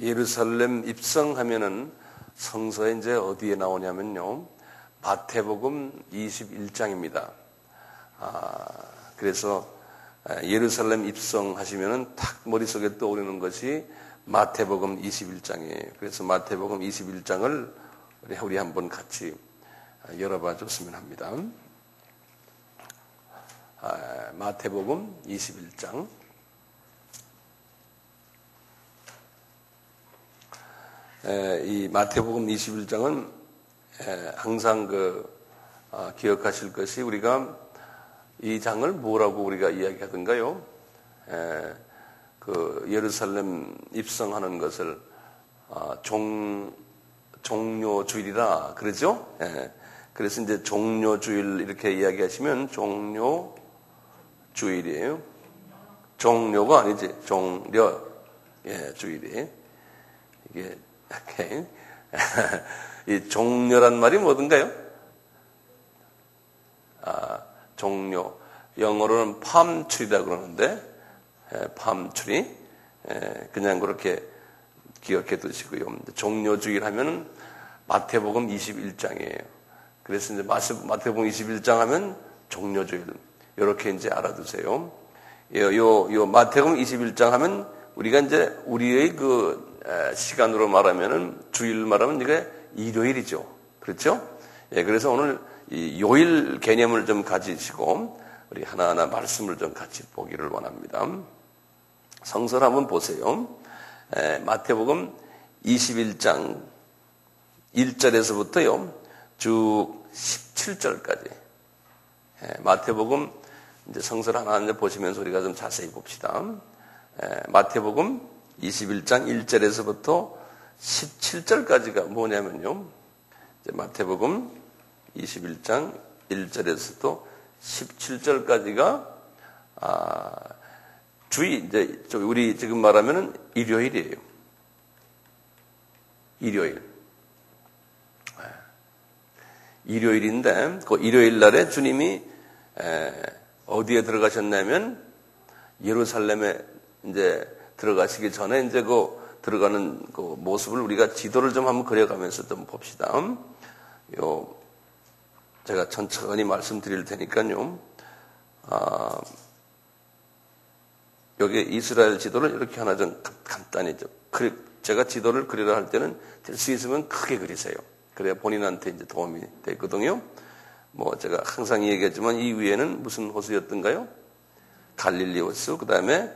예루살렘 입성하면은 성서에 이제 어디에 나오냐면요. 마태복음 21장입니다. 그래서 예루살렘 입성하시면은 탁 머릿속에 떠오르는 것이 마태복음 21장이에요. 그래서 마태복음 21장을 우리 한번 같이 열어봐 줬으면 합니다. 마태복음 21장. 이 마태복음 21장은 항상 기억하실 것이 우리가 이 장을 뭐라고 우리가 이야기하던가요? 예루살렘 입성하는 것을 종료주일이라 그러죠? 그래서 이제 종료주일 이렇게 이야기하시면 종료주일이에요. 종료가 아니지, 주일이. 이게 이 종료란 말이 뭐든가요? 종료. 영어로는 팜트리라고 그러는데, 팜트리. 그냥 그렇게 기억해 두시고요. 종료주일 하면은 마태복음 21장이에요. 그래서 이제 마태복음 21장 하면 종료주일. 이렇게 이제 알아두세요. 요 마태복음 21장 하면 우리가 이제 우리의 시간으로 말하면은 주일 말하면 이게 일요일이죠. 그렇죠? 그래서 오늘 이 요일 개념을 좀 가지시고 우리 하나하나 말씀을 좀 같이 보기를 원합니다. 성서를 한번 보세요. 마태복음 21장 1절에서부터요. 쭉 17절까지. 마태복음 이제 성서를 하나하나 보시면서 우리가 좀 자세히 봅시다. 마태복음 21장 1절에서부터 17절까지가 뭐냐면요. 이제 마태복음 21장 1절에서도 17절까지가 이제 우리 지금 말하면은 일요일이에요. 일요일인데 그 일요일 날에 주님이 어디에 들어가셨냐면 예루살렘에 이제 들어가시기 전에 이제 들어가는 모습을 우리가 지도를 좀 한번 그려가면서 좀 봅시다. 제가 천천히 말씀드릴 테니까요. 여기 이스라엘 지도를 이렇게 하나 좀 간단히 제가 지도를 그리려 할 때는 될 수 있으면 크게 그리세요. 그래야 본인한테 이제 도움이 되거든요. 제가 항상 얘기했지만 이 위에는 무슨 호수였던가요? 갈릴리 호수, 그 다음에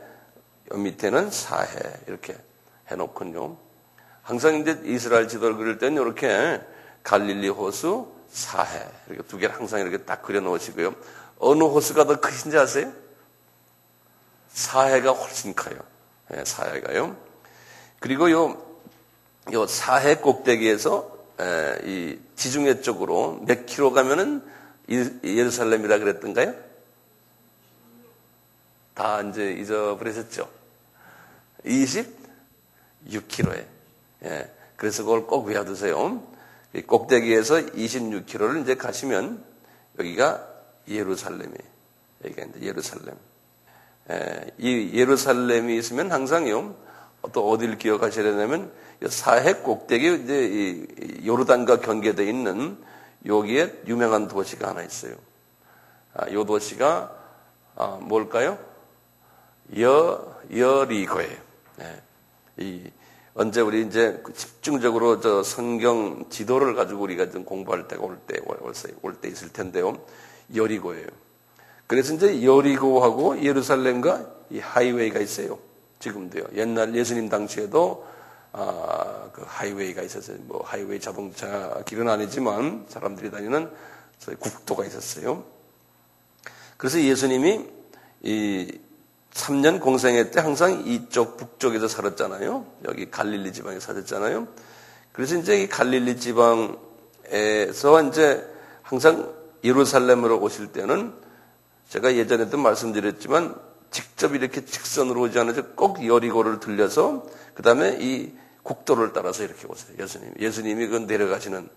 밑에는 사해 이렇게 해놓군요. 항상 이제 이스라엘 지도를 그릴 때는 이렇게 갈릴리 호수, 사해 이렇게 두 개를 항상 이렇게 딱 그려놓으시고요. 어느 호수가 더 크신지 아세요? 사해가 훨씬 커요. 사해가요. 그리고 요 사해 꼭대기에서 이 지중해 쪽으로 몇 킬로 가면은 예루살렘이라 그랬던가요? 다 이제 잊어버리셨죠? 26km에. 그래서 그걸 꼭 외워두세요. 이 꼭대기에서 26km를 이제 가시면 여기가 예루살렘이에요. 여기가 이제 예루살렘. 이 예루살렘이 있으면 항상요. 또 어디를 기억하셔야 되냐면 사해 꼭대기 이제 이 요르단과 경계되어 있는 여기에 유명한 도시가 하나 있어요. 이 도시가 뭘까요? 여리고예요. 언제 우리 이제 집중적으로 성경 지도를 가지고 우리가 좀 공부할 때가 올 때 있을 텐데요. 여리고예요. 그래서 이제 여리고하고 예루살렘과 이 하이웨이가 있어요. 지금도요. 옛날 예수님 당시에도 그 하이웨이가 있었어요. 하이웨이 자동차 길은 아니지만 사람들이 다니는 국도가 있었어요. 그래서 예수님이 이 3년 공생애 때 항상 이쪽 북쪽에서 살았잖아요. 여기 갈릴리 지방에 사셨잖아요. 그래서 이제 이 갈릴리 지방에서 이제 항상 예루살렘으로 오실 때는 제가 예전에도 말씀드렸지만 직접 이렇게 직선으로 오지 않아서 꼭 여리고를 들려서 그 다음에 이 국도를 따라서 이렇게 오세요. 예수님이 그 내려가시는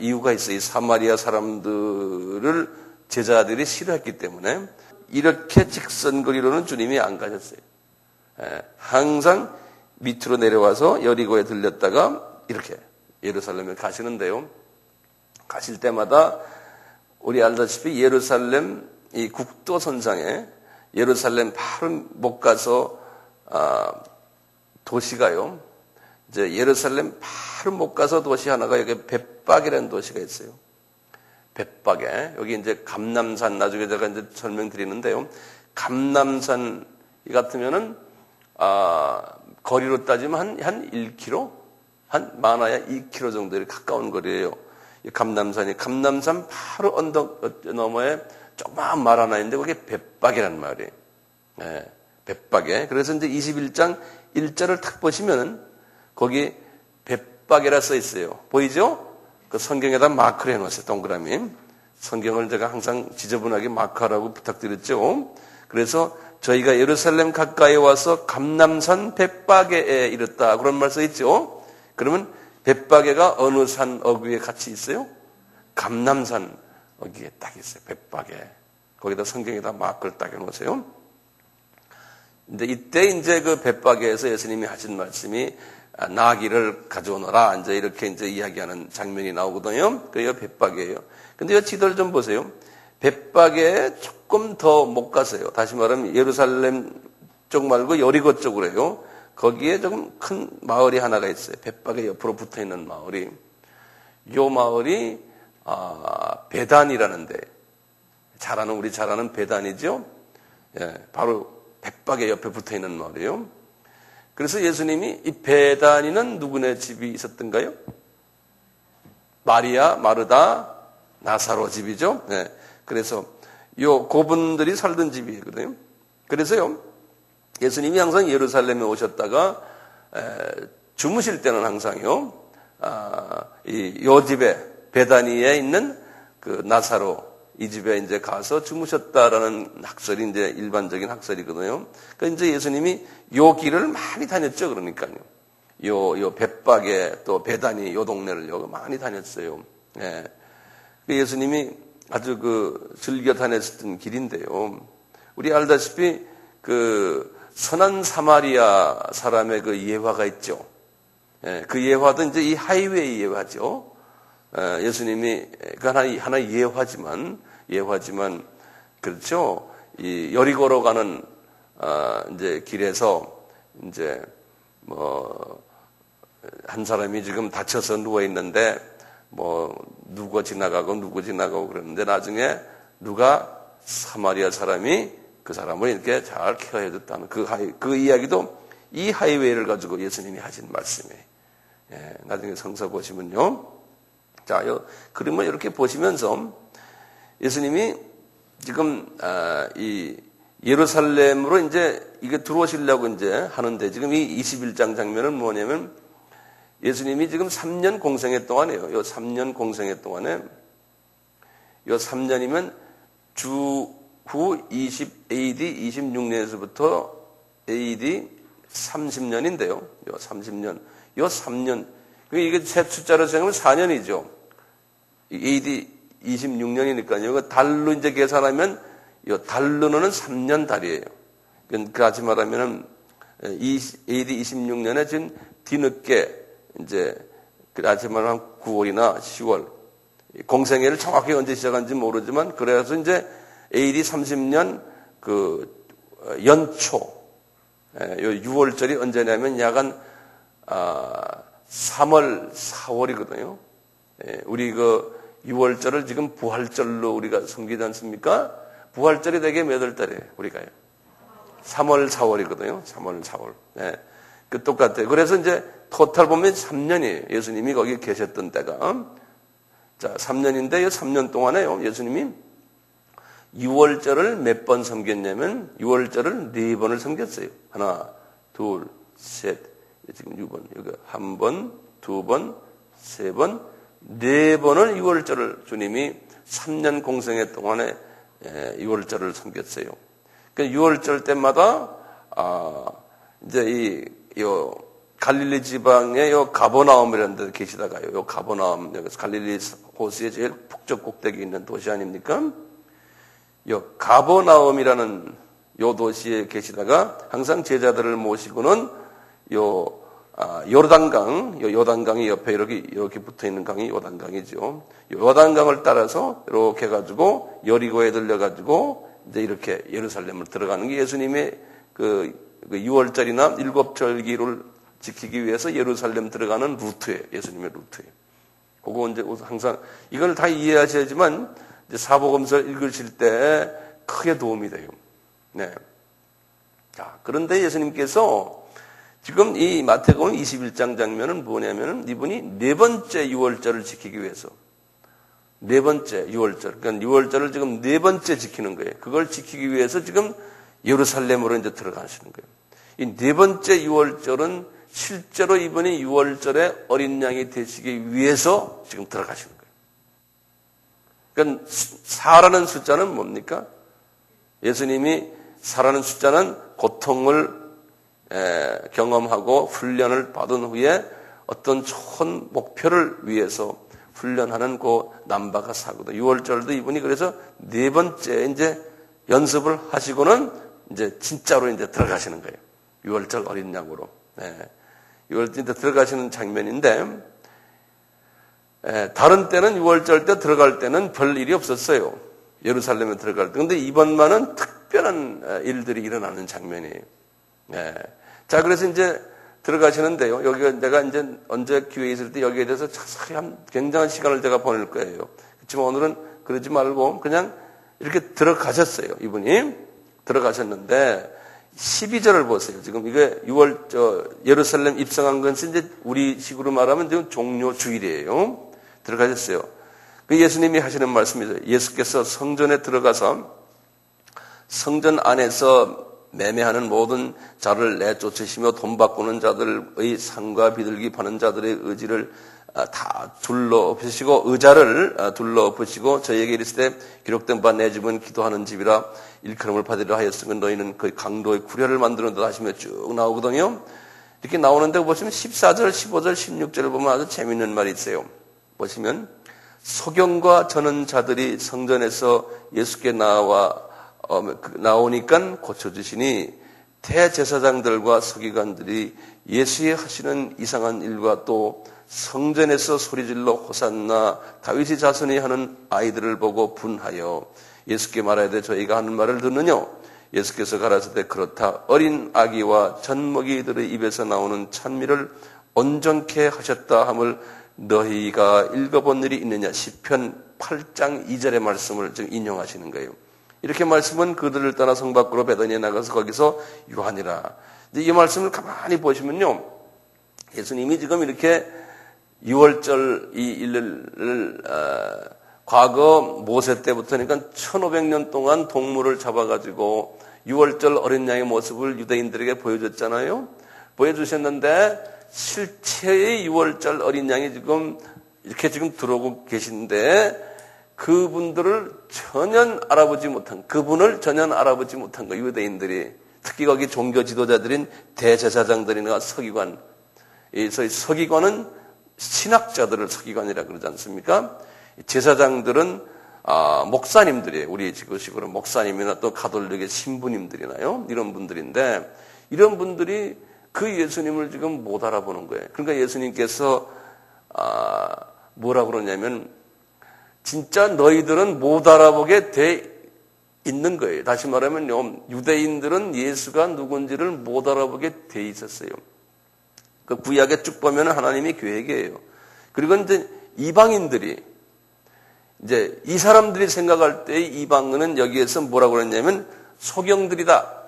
이유가 있어요. 이 사마리아 사람들을 제자들이 싫어했기 때문에 이렇게 직선거리로는 주님이 안 가셨어요. 항상 밑으로 내려와서 여리고에 들렸다가 이렇게 예루살렘에 가시는데요. 가실 때마다 우리 알다시피 예루살렘 이 국도선상에 예루살렘 바로 못 가서 도시가요. 이제 예루살렘 바로 못 가서 도시 하나가 여기 벳박이라는 도시가 있어요. 벳박에 여기 이제 감람산 나중에 제가 이제 설명드리는데요. 감람산 같으면은 거리로 따지면 한 1km, 한 많아야 2km 정도에 가까운 거리예요. 감람산 바로 언덕 너머에 조그마한 말 하나 있는데 그게 벳박이라는 말이에요. 예, 벳박에. 그래서 이제 21장 1절을 탁 보시면은 거기 벳박이라 써 있어요. 보이죠? 그 성경에다 마크를 해놓았어요. 동그라미. 성경을 제가 항상 지저분하게 마크하라고 부탁드렸죠. 그래서 저희가 예루살렘 가까이 와서 감람산 벳박에 이르렀다. 그런 말 써 있죠. 그러면 벳박에가 어느 산 어귀에 같이 있어요? 감람산 어귀에 딱 있어요. 벳박에. 거기다 성경에다 마크를 딱 해놓으세요. 근데 이때 이제 그 벳박에에서 예수님이 하신 말씀이 나귀를 가져오너라. 이제 이렇게 이제 이야기하는 장면이 나오거든요. 그게 벳박이에요. 근데 이 지도를 좀 보세요. 벳박에 조금 더 못 가세요. 다시 말하면 예루살렘 쪽 말고 여리고 쪽으로 해요. 거기에 조금 큰 마을이 하나가 있어요. 벳박에 옆으로 붙어 있는 마을이. 요 마을이 베단이라는데 우리 잘 아는 베단이죠. 예, 바로 벳박에 옆에 붙어 있는 마을이에요. 그래서 예수님이 이 베다니는 누구네 집이 있었던가요? 마리아, 마르다, 나사로 집이죠. 네. 그래서 그분들이 살던 집이거든요. 그래서요, 예수님이 항상 예루살렘에 오셨다가 주무실 때는 항상요, 요 집에 베다니에 있는 그 나사로 이 집에 이제 가서 주무셨다라는 학설이 이제 일반적인 학설이거든요. 그러니까 이제 예수님이 요 길을 많이 다녔죠. 그러니까요. 요 벳박에 또 베다니 요 동네를 많이 다녔어요. 예. 예수님이 아주 즐겨 다녔던 길인데요. 우리 알다시피 선한 사마리아 사람의 예화가 있죠. 예. 그 예화도 이제 이 하이웨이 예화죠. 예수님이 하나의 예화지만 그렇죠. 이 여리고로 가는 이제 길에서 이제 한 사람이 지금 다쳐서 누워 있는데 누구 지나가고 그러는데 나중에 누가 사마리아 사람이 그 사람을 이렇게 잘 케어해 줬다는 그 이야기도 이 하이웨이를 가지고 예수님이 하신 말씀이에요. 예, 나중에 성서 보시면요. 자, 그림을 이렇게 보시면서 예수님이 지금 이 예루살렘으로 이제 이게 들어오시려고 이제 하는데 지금 이 21장 장면은 뭐냐면 예수님이 지금 3년 공생애 동안에요. 요 3년 공생애 동안에 요 3년이면 주후 AD 26년에서부터 AD 30년인데요. 요 30년. 요 3년. 이게 세 숫자로 생각하면 4년이죠. AD 26년이니까요. 달로 이제 계산하면 요 달로는 3년 달이에요. 그렇지 말하면은 AD 26년에 지금 뒤늦게 이제 그렇지 말하면 9월이나 10월 공생애를 정확히 언제 시작한지 모르지만 그래서 이제 AD 30년 연초 요 6월절이 언제냐면 약간 3월, 4월이거든요. 우리 6월절을 지금 부활절로 우리가 섬기지 않습니까? 부활절이 되게 몇 월 달이에요, 우리가요? 3월, 4월이거든요. 3월, 4월. 네. 똑같아요. 그래서 이제 토탈 보면 3년이에요. 예수님이 거기 계셨던 때가. 자, 3년인데 이 3년 동안에요. 예수님이 6월절을 몇 번 섬겼냐면 6월절을 4번을 섬겼어요. 하나, 둘, 셋. 지금 6번. 여기 한 번, 두 번, 세 번, 4번을 6월절을 주님이 3년 공생애 동안에 6월절을 섬겼어요. 그러니까 6월절 때마다 이제 요 갈릴리 지방의 요 가버나움이라는 데 계시다가요. 요 가버나움, 여기 갈릴리 호수의 제일 북쪽 꼭대기에 있는 도시 아닙니까? 요 가버나움이라는 요 도시에 계시다가 항상 제자들을 모시고는 요단강이 옆에 이렇게 붙어 있는 강이 요단강이죠. 요단강을 따라서 이렇게 해가지고 여리고에 들려가지고 이제 이렇게 예루살렘을 들어가는 게 예수님의 그 6월절이나 일곱절기를 지키기 위해서 예루살렘 들어가는 루트예요. 예수님의 루트예요. 그거 이제 항상 이걸 다 이해하셔야지만 이제 사복음서를 읽으실 때 크게 도움이 돼요. 네. 자, 그런데 예수님께서 지금 이 마태복음 21장 장면은 뭐냐면은 이분이 네 번째 6월절을 지키기 위해서 네 번째 6월절, 그러니까 6월절을 지금 네 번째 지키는 거예요. 그걸 지키기 위해서 지금 예루살렘으로 이제 들어가시는 거예요. 이 네 번째 6월절은 실제로 이분이 6월절에 어린 양이 되시기 위해서 지금 들어가시는 거예요. 그러니까 4라는 숫자는 뭡니까? 예수님이 4라는 숫자는 고통을 경험하고 훈련을 받은 후에 어떤 좋은 목표를 위해서 훈련하는 그 남바가 4거든요. 6월절도 이분이 그래서 네 번째 이제 연습을 하시고는 이제 진짜로 이제 들어가시는 거예요. 6월절 어린 양으로. 6월절 들어가시는 장면인데, 다른 때는 6월절 때 들어갈 때는 별 일이 없었어요. 예루살렘에 들어갈 때. 그런데 이번만은 특별한 일들이 일어나는 장면이에요. 자, 그래서 이제 들어가시는데요. 여기가 내가 이제 언제 기회 있을 때 여기에 대해서 자세히 굉장한 시간을 제가 보낼 거예요. 그렇지만 오늘은 그러지 말고 그냥 이렇게 들어가셨어요. 이분이 들어가셨는데 12절을 보세요. 지금 이게 예루살렘 입성한 것은 이제 우리 식으로 말하면 지금 종료 주일이에요. 들어가셨어요. 그 예수님이 하시는 말씀이죠. 예수께서 성전에 들어가서 성전 안에서 매매하는 모든 자를 내쫓으시며 돈 바꾸는 자들의 상과 비둘기 파는 자들의 의지를 다 둘러엎으시고 의자를 둘러엎으시고 저희에게 이르시되 기록된 바 내 집은 기도하는 집이라 일컬음을 받으려 하였으면 너희는 그 강도의 구려를 만드는 듯 하시며 쭉 나오거든요. 이렇게 나오는데 보시면 14절, 15절, 16절을 보면 아주 재미있는 말이 있어요. 보시면 소경과 저는 자들이 성전에서 예수께 나오니까 고쳐주시니 대제사장들과 서기관들이 예수의 하시는 이상한 일과 또 성전에서 소리질러 호산나 다윗의 자손이 하는 아이들을 보고 분하여 예수께 말하되 저희가 하는 말을 듣느냐? 예수께서 가라사대 그렇다. 어린 아기와 젖먹이들의 입에서 나오는 찬미를 온전케 하셨다 함을 너희가 읽어본 일이 있느냐? 시편 8장 2절의 말씀을 지금 인용하시는 거예요. 이렇게 말씀은 그들을 떠나 성 밖으로 베다니에 나가서 거기서 유하니라. 이 말씀을 가만히 보시면요. 예수님이 지금 이렇게 6월절 이 일을 과거 모세 때부터니까 1500년 동안 동물을 잡아가지고 6월절 어린 양의 모습을 유대인들에게 보여줬잖아요. 보여주셨는데 실체의 6월절 어린 양이 지금 이렇게 지금 들어오고 계신데 그분을 전혀 알아보지 못한 거 유대인들이 특히 거기 종교 지도자들인 대제사장들이나 서기관, 이 서기관은 신학자들을 서기관이라 그러지 않습니까? 제사장들은 목사님들이에요. 우리 지금식으로 목사님이나 또 가톨릭의 신부님들이나요. 이런 분들인데 이런 분들이 그 예수님을 지금 못 알아보는 거예요. 그러니까 예수님께서 뭐라고 그러냐면 진짜 너희들은 못 알아보게 돼 있는 거예요. 다시 말하면요. 유대인들은 예수가 누군지를 못 알아보게 돼 있었어요. 그 구약에 쭉 보면 하나님의 계획이에요. 그리고 이제 이방인들이 이제 이 사람들이 생각할 때 이방인은 여기에서 뭐라고 그랬냐면 소경들이다.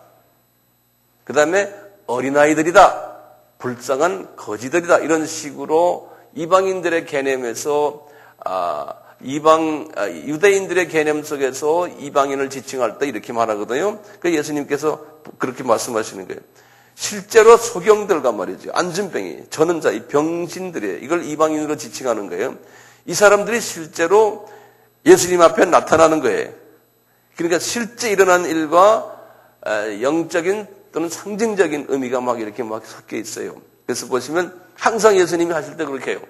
그 다음에 어린아이들이다. 불쌍한 거지들이다. 이런 식으로 이방인들의 개념에서 유대인들의 개념 속에서 이방인을 지칭할 때 이렇게 말하거든요. 그 예수님께서 그렇게 말씀하시는 거예요. 실제로 소경들과 말이죠. 안진병이, 저는 자, 이 병신들이에요. 이걸 이방인으로 지칭하는 거예요. 이 사람들이 실제로 예수님 앞에 나타나는 거예요. 그러니까 실제 일어난 일과 영적인 또는 상징적인 의미가 막 이렇게 막 섞여 있어요. 그래서 보시면 항상 예수님이 하실 때 그렇게 해요.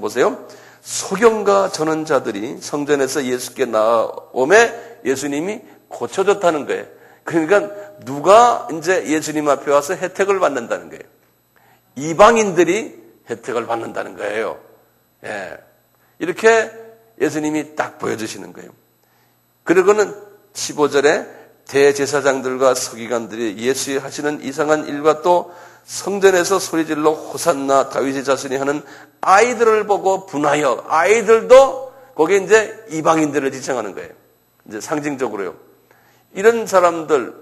보세요. 소경과 전원자들이 성전에서 예수께 나오매 예수님이 고쳐줬다는 거예요. 그러니까 누가 이제 예수님 앞에 와서 혜택을 받는다는 거예요. 이방인들이 혜택을 받는다는 거예요. 예. 이렇게 예수님이 딱 보여주시는 거예요. 그리고는 15절에 대제사장들과 서기관들이 예수의 하시는 이상한 일과 또 성전에서 소리질러 호산나 다윗의 자손이 하는 아이들을 보고 분하여, 아이들도 거기에 이제 이방인들을 지칭하는 거예요. 이제 상징적으로요. 이런 사람들을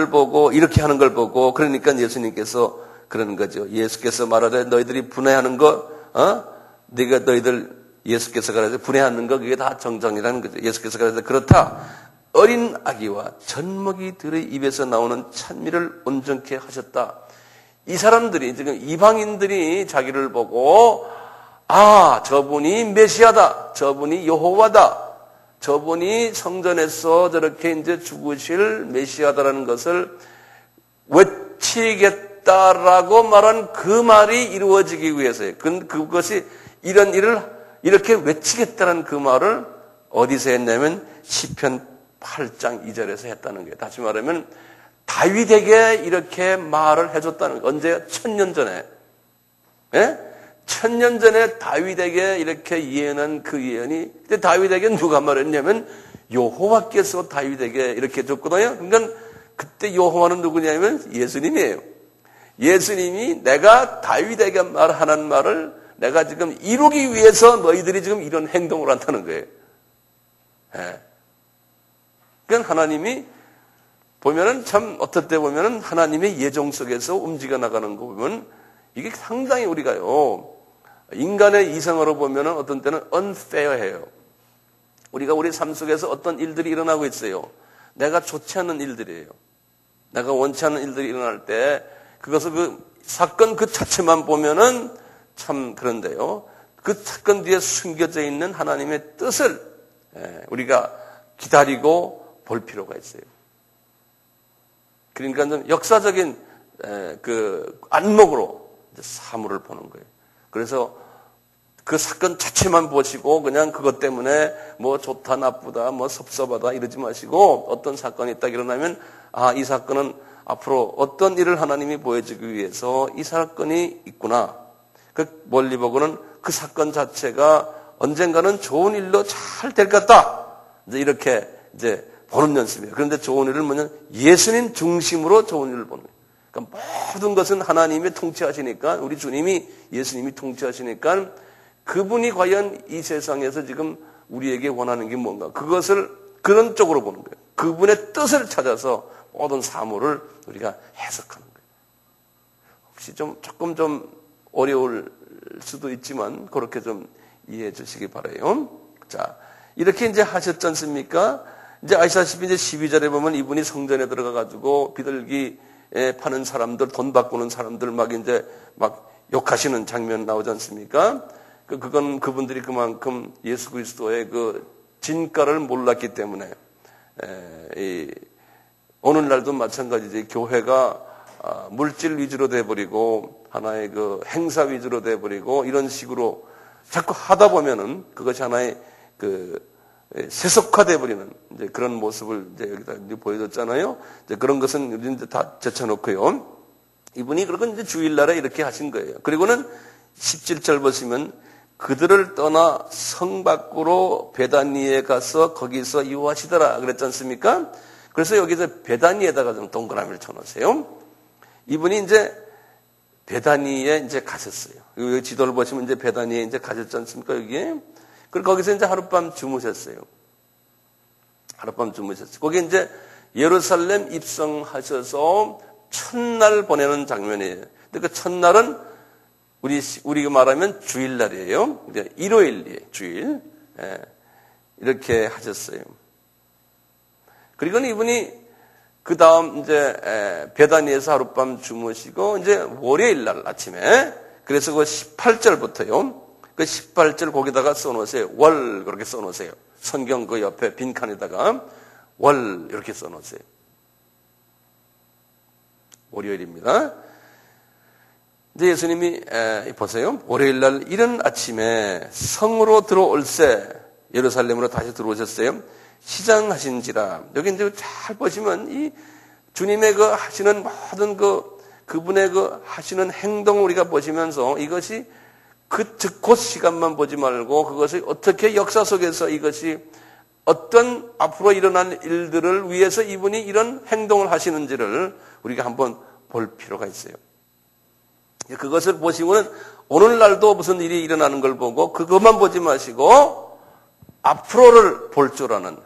보고 이렇게 하는 걸 보고, 그러니까 예수님께서 그러는 거죠. 예수께서 말하되 너희들이 분해하는 거, 예수께서 그래서 분해하는 거, 그게 다 정정이라는 거죠. 예수께서 그래서 그렇다. 어린 아기와 젖먹이들의 입에서 나오는 찬미를 온전케 하셨다. 이 사람들이, 지금 이방인들이 자기를 보고, 아, 저분이 메시아다. 저분이 여호와다. 저분이 성전에서 저렇게 이제 죽으실 메시아다라는 것을 외치겠다라고 말한 그 말이 이루어지기 위해서요. 그것이 이런 일을 이렇게 외치겠다는 그 말을 어디서 했냐면 시편 8장 2절에서 했다는 거예요. 다시 말하면 다윗에게 이렇게 말을 해줬다는 거예요. 언제? 1000년 전에. 예? 1000년 전에 다윗에게 이렇게 예언한 그 예언이, 근데 다윗에게 누가 말했냐면 여호와께서 다윗에게 이렇게 줬거든요. 그러니까 그때 여호와는 누구냐면 예수님이에요. 예수님이 내가 다윗에게 말하는 말을 내가 지금 이루기 위해서 너희들이 지금 이런 행동을 한다는 거예요. 예. 그러니까 하나님이 보면은 참 어떨 때 보면은 하나님의 예정 속에서 움직여 나가는 거 보면 이게 상당히 우리가요, 인간의 이성으로 보면은 어떤 때는 unfair해요. 우리가 우리 삶 속에서 어떤 일들이 일어나고 있어요. 내가 좋지 않은 일들이에요. 내가 원치 않는 일들이 일어날 때 그것을 그 사건 그 자체만 보면은 참 그런데요. 그 사건 뒤에 숨겨져 있는 하나님의 뜻을 우리가 기다리고 볼 필요가 있어요. 그러니까 좀 역사적인 그 안목으로 사물을 보는 거예요. 그래서 그 사건 자체만 보시고 그냥 그것 때문에 뭐 좋다 나쁘다 뭐 섭섭하다 이러지 마시고 어떤 사건이 딱 일어나면 아, 이 사건은 앞으로 어떤 일을 하나님이 보여주기 위해서 이 사건이 있구나. 그 멀리 보고는 그 사건 자체가 언젠가는 좋은 일로 잘 될 것 같다. 이제 이렇게 이제 보는 연습이에요. 그런데 좋은 일을 뭐냐면 예수님 중심으로 좋은 일을 보는 거예요. 그러니까 모든 것은 하나님이 통치하시니까, 우리 주님이 예수님이 통치하시니까 그분이 과연 이 세상에서 지금 우리에게 원하는 게 뭔가, 그것을 그런 쪽으로 보는 거예요. 그분의 뜻을 찾아서 모든 사물을 우리가 해석하는 거예요. 혹시 조금 어려울 수도 있지만 그렇게 좀 이해해 주시기 바라요. 자, 이렇게 이제 하셨지 않습니까? 이제 아시다시피 이제 12절에 보면 이분이 성전에 들어가 가지고 비둘기 파는 사람들, 돈 바꾸는 사람들 막 욕하시는 장면 나오지 않습니까? 그건 그분들이 그만큼 예수 그리스도의 그 진가를 몰랐기 때문에, 오늘날도 마찬가지지. 교회가 물질 위주로 돼버리고 하나의 그 행사 위주로 돼버리고 이런 식으로 자꾸 하다 보면은 그것이 하나의 그 세속화돼 버리는 이제 그런 모습을 이제 여기다 이제 보여줬잖아요. 이제 그런 것은 이제 다 제쳐놓고요. 이분이 그러고 이제 주일날에 이렇게 하신 거예요. 그리고는 17절 보시면 그들을 떠나 성 밖으로 베다니에 가서 거기서 유하시더라 그랬지 않습니까? 그래서 여기서 베다니에다가 좀 동그라미를 쳐놓으세요. 이분이 이제 베다니에 이제 가셨어요. 여기 지도를 보시면 이제 베다니에 이제 가셨지 않습니까? 여기에. 그리고 거기서 이제 하룻밤 주무셨어요. 하룻밤 주무셨어요. 거기 이제 예루살렘 입성하셔서 첫날 보내는 장면이에요. 근데 그 첫날은 우리가 말하면 주일날이에요. 이제 일요일이에요. 주일. 이렇게 하셨어요. 그리고 이분이 그 다음 이제 베다니에서 하룻밤 주무시고 이제 월요일 날 아침에, 그래서 그 18절부터요. 그 18절 거기다가 써놓으세요. 월 그렇게 써놓으세요. 성경 그 옆에 빈칸에다가 월 이렇게 써놓으세요. 월요일입니다. 이제 예수님이 보세요. 월요일 날 이른 아침에 성으로 들어올세, 예루살렘으로 다시 들어오셨어요. 시장하신지라. 여기 이제 잘 보시면 이 주님의 그 하시는 모든 그 그분의 그 하시는 행동을 우리가 보시면서 이것이 곧 시간만 보지 말고 그것이 어떻게 역사 속에서 이것이 어떤 앞으로 일어날 일들을 위해서 이분이 이런 행동을 하시는지를 우리가 한번 볼 필요가 있어요. 그것을 보시고는 오늘날도 무슨 일이 일어나는 걸 보고 그것만 보지 마시고 앞으로를 볼 줄 아는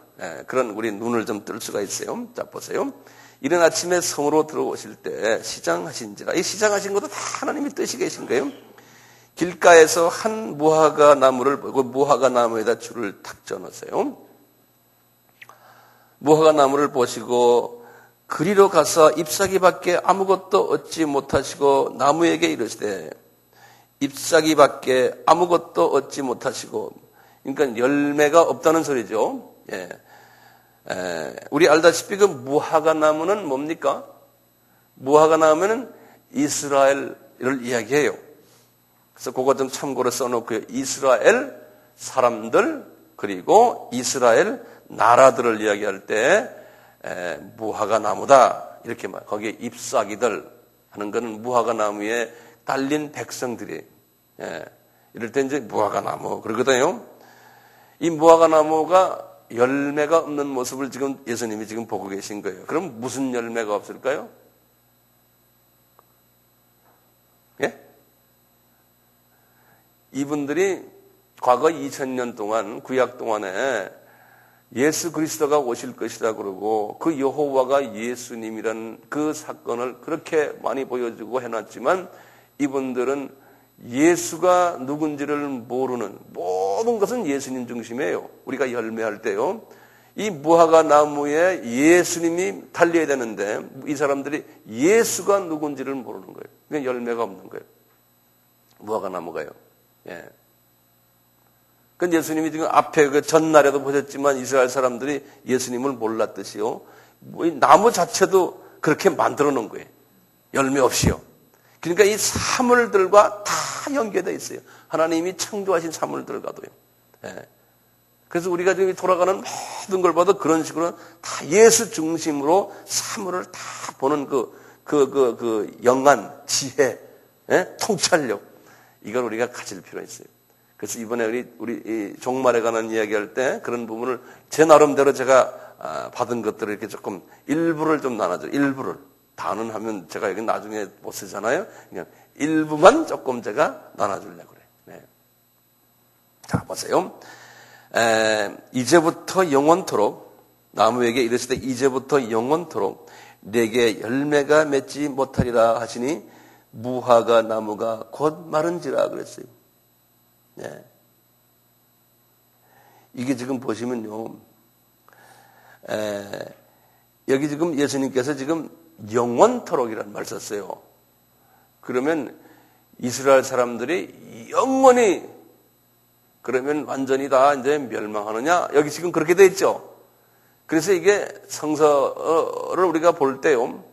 그런 우리 눈을 좀 뜰 수가 있어요. 자, 보세요. 이른 아침에 성으로 들어오실 때 시장하신지라. 이 시장하신 것도 다 하나님이 뜻이 계신 거예요. 길가에서 한 무화과 나무를 보고 무화과 나무에다 줄을 탁 쪄놓으세요. 무화과 나무를 보시고 그리로 가서 잎사귀밖에 아무것도 얻지 못하시고 나무에게 이르시되 잎사귀밖에 아무것도 얻지 못하시고, 그러니까 열매가 없다는 소리죠. 예. 우리 알다시피 그 무화과 나무는 뭡니까? 무화과 나무는 이스라엘을 이야기해요. 그래서 그거 좀 참고로 써놓고요. 이스라엘 사람들 그리고 이스라엘 나라들을 이야기할 때 무화과 나무다 이렇게 말. 거기에 잎사귀들 하는 거는 무화과 나무에 달린 백성들이 이럴 때 이제 무화과 나무 그러거든요. 이 무화과 나무가 열매가 없는 모습을 지금 예수님이 지금 보고 계신 거예요. 그럼 무슨 열매가 없을까요? 예? 이분들이 과거 2000년 동안 구약 동안에 예수 그리스도가 오실 것이다 그러고 그 여호와가 예수님이라는 그 사건을 그렇게 많이 보여주고 해놨지만 이분들은 예수가 누군지를 모르는 모든 것은 예수님 중심이에요. 우리가 열매할 때요. 이 무화과 나무에 예수님이 달려야 되는데 이 사람들이 예수가 누군지를 모르는 거예요. 그러니까 열매가 없는 거예요. 무화과 나무가요. 예. 그 예수님이 지금 앞에 그 전날에도 보셨지만 이스라엘 사람들이 예수님을 몰랐듯이요. 이 나무 자체도 그렇게 만들어 놓은 거예요. 열매 없이요. 그러니까 이 사물들과 다 연계되어 있어요. 하나님이 창조하신 사물들과도요. 예. 그래서 우리가 지금 돌아가는 모든 걸 봐도 그런 식으로 다 예수 중심으로 사물을 다 보는 그 영안, 지혜, 예? 통찰력 이걸 우리가 가질 필요가 있어요. 그래서 이번에 우리 종말에 관한 이야기할 때 그런 부분을 제 나름대로 제가 받은 것들을 이렇게 조금 일부를 좀 나눠줘요. 일부를. 다는 하면 제가 여기 나중에 못 쓰잖아요. 그냥 일부만 조금 제가 나눠주려고 그래요. 네. 자, 보세요. 이제부터 영원토록 나무에게 이르시되 이제부터 영원토록 내게 열매가 맺지 못하리라 하시니 무화과 나무가 곧 마른지라 그랬어요. 네. 이게 지금 보시면요. 여기 지금 예수님께서 지금 영원토록이라는 말 썼어요. 그러면 이스라엘 사람들이 영원히 그러면 완전히 다 이제 멸망하느냐? 여기 지금 그렇게 돼 있죠. 그래서 이게 성서를 우리가 볼 때요.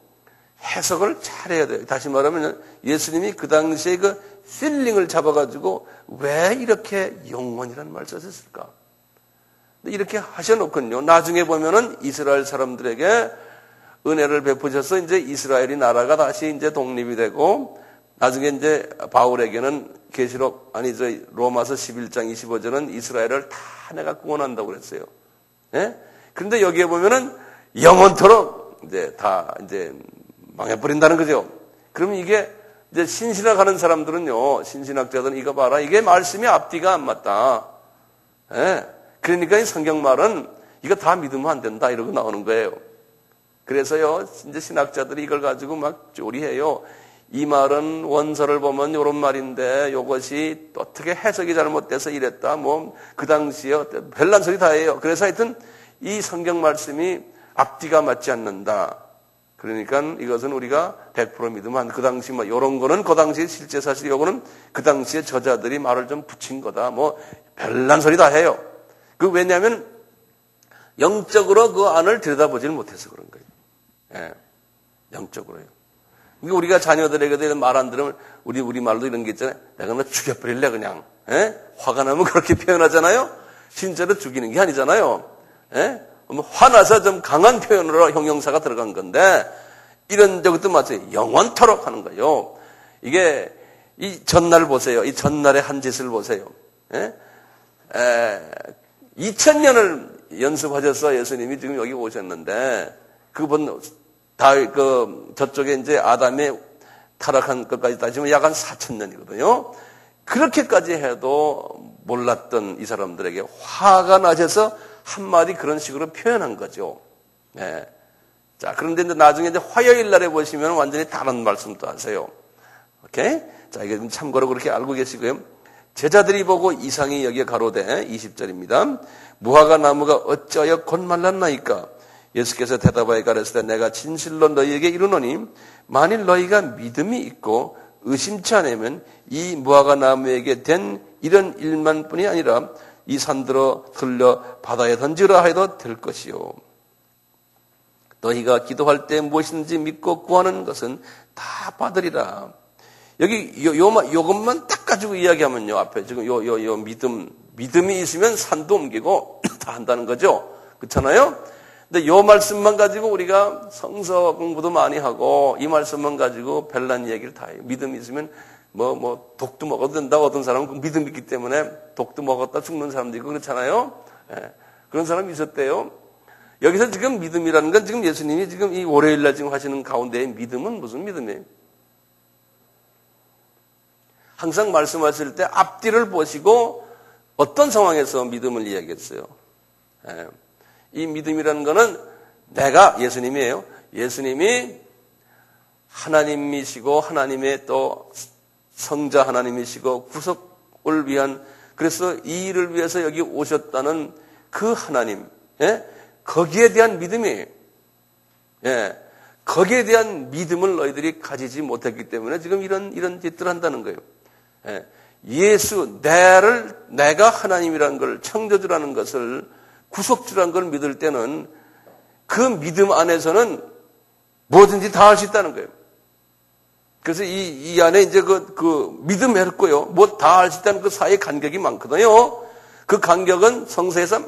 해석을 잘해야 돼요. 다시 말하면 예수님이 그 당시에 그 필링을 잡아가지고 왜 이렇게 영원이라는 말을 썼을까? 이렇게 하셔놓군요. 나중에 보면은 이스라엘 사람들에게 은혜를 베푸셔서 이제 이스라엘이 나라가 다시 이제 독립이 되고 나중에 이제 바울에게는 로마서 11장 25절은 이스라엘을 다 내가 구원한다고 그랬어요. 예? 그런데 여기에 보면은 영원토록 이제 다 이제 망해버린다는 거죠. 그러면 이게 이제 신신학 하는 사람들은요, 신신학자들은 이거 봐라. 이게 말씀이 앞뒤가 안 맞다. 예? 그러니까 이 성경 말은 이거 다 믿으면 안 된다. 이러고 나오는 거예요. 그래서요, 이제 신학자들이 이걸 가지고 막 조리해요. 이 말은 원서를 보면 이런 말인데 이것이 어떻게 해석이 잘못돼서 이랬다. 뭐 그 당시에 별난 소리 다 해요. 그래서 하여튼 이 성경 말씀이 앞뒤가 맞지 않는다. 그러니까 이것은 우리가 100% 믿으면 그 당시 뭐 이런 거는 그 당시 실제 사실 요거는 그 당시에 저자들이 말을 좀 붙인 거다. 뭐 별난 소리 다 해요. 그 왜냐하면 영적으로 그 안을 들여다보질 못해서 그런 거예요. 예, 영적으로요. 그러니까 우리가 자녀들에게 말 안 들으면 우리 말도 이런 게 있잖아요. 내가 너 죽여버릴래 그냥. 예? 화가 나면 그렇게 표현하잖아요. 실제로 죽이는 게 아니잖아요. 예? 화나서 좀 강한 표현으로 형용사가 들어간 건데 이런 것도 마찬가지예요. 영원토록 하는 거예요. 이게 이 전날 보세요. 이 전날의 한 짓을 보세요. 2000년을 연습하셔서 예수님이 지금 여기 오셨는데 그분 저쪽에 이제 아담의 타락한 것까지 따지면 약 한 4000년이거든요. 그렇게까지 해도 몰랐던 이 사람들에게 화가 나셔서 한마디 그런 식으로 표현한 거죠. 네. 자, 그런데 이제 나중에 이제 화요일 날에 보시면 완전히 다른 말씀도 하세요. 오케이? 자, 이게 좀 참고로 그렇게 알고 계시고요. 제자들이 보고 이상히 여기에 가로되 20절입니다. 무화과 나무가 어찌하여 곧 말랐나이까? 예수께서 대답하여 가르치되 내가 진실로 너희에게 이르노니 만일 너희가 믿음이 있고 의심치 않으면 이 무화과 나무에게 된 이런 일만 뿐이 아니라 이 산들어 들려 바다에 던지라 해도 될 것이요. 너희가 기도할 때 무엇인지 믿고 구하는 것은 다 받으리라. 여기 요것만 딱 가지고 이야기하면요. 앞에 지금 믿음이 있으면 산도 옮기고 다 한다는 거죠. 그렇잖아요? 근데 요 말씀만 가지고 우리가 성서 공부도 많이 하고 이 말씀만 가지고 별난 이야기를 다 해요. 믿음이 있으면 독도 먹어도 된다고 어떤 사람은 믿음이 있기 때문에 독도 먹었다 죽는 사람도 있고 그렇잖아요. 예, 그런 사람이 있었대요. 여기서 지금 믿음이라는 건 지금 예수님이 지금 이 월요일날 지금 하시는 가운데의 믿음은 무슨 믿음이에요? 항상 말씀하실 때 앞뒤를 보시고 어떤 상황에서 믿음을 이야기했어요. 예, 이 믿음이라는 거는 내가 예수님이에요. 예수님이 하나님이시고 하나님의 또 성자 하나님이시고 구속을 위한 그래서 이 일을 위해서 여기 오셨다는 그 하나님, 예? 거기에 대한 믿음이에요. 예. 거기에 대한 믿음을 너희들이 가지지 못했기 때문에 지금 이런 짓들을 한다는 거예요. 예. 내가 하나님이라는 걸, 창조주라는 것을, 구속주라는 걸 믿을 때는 그 믿음 안에서는 뭐든지 다 할 수 있다는 거예요. 그래서 이 안에 이제 그 믿음 했고요. 뭐 다 할 수 있다는 그 사이의 간격이 많거든요. 그 간격은 성서에서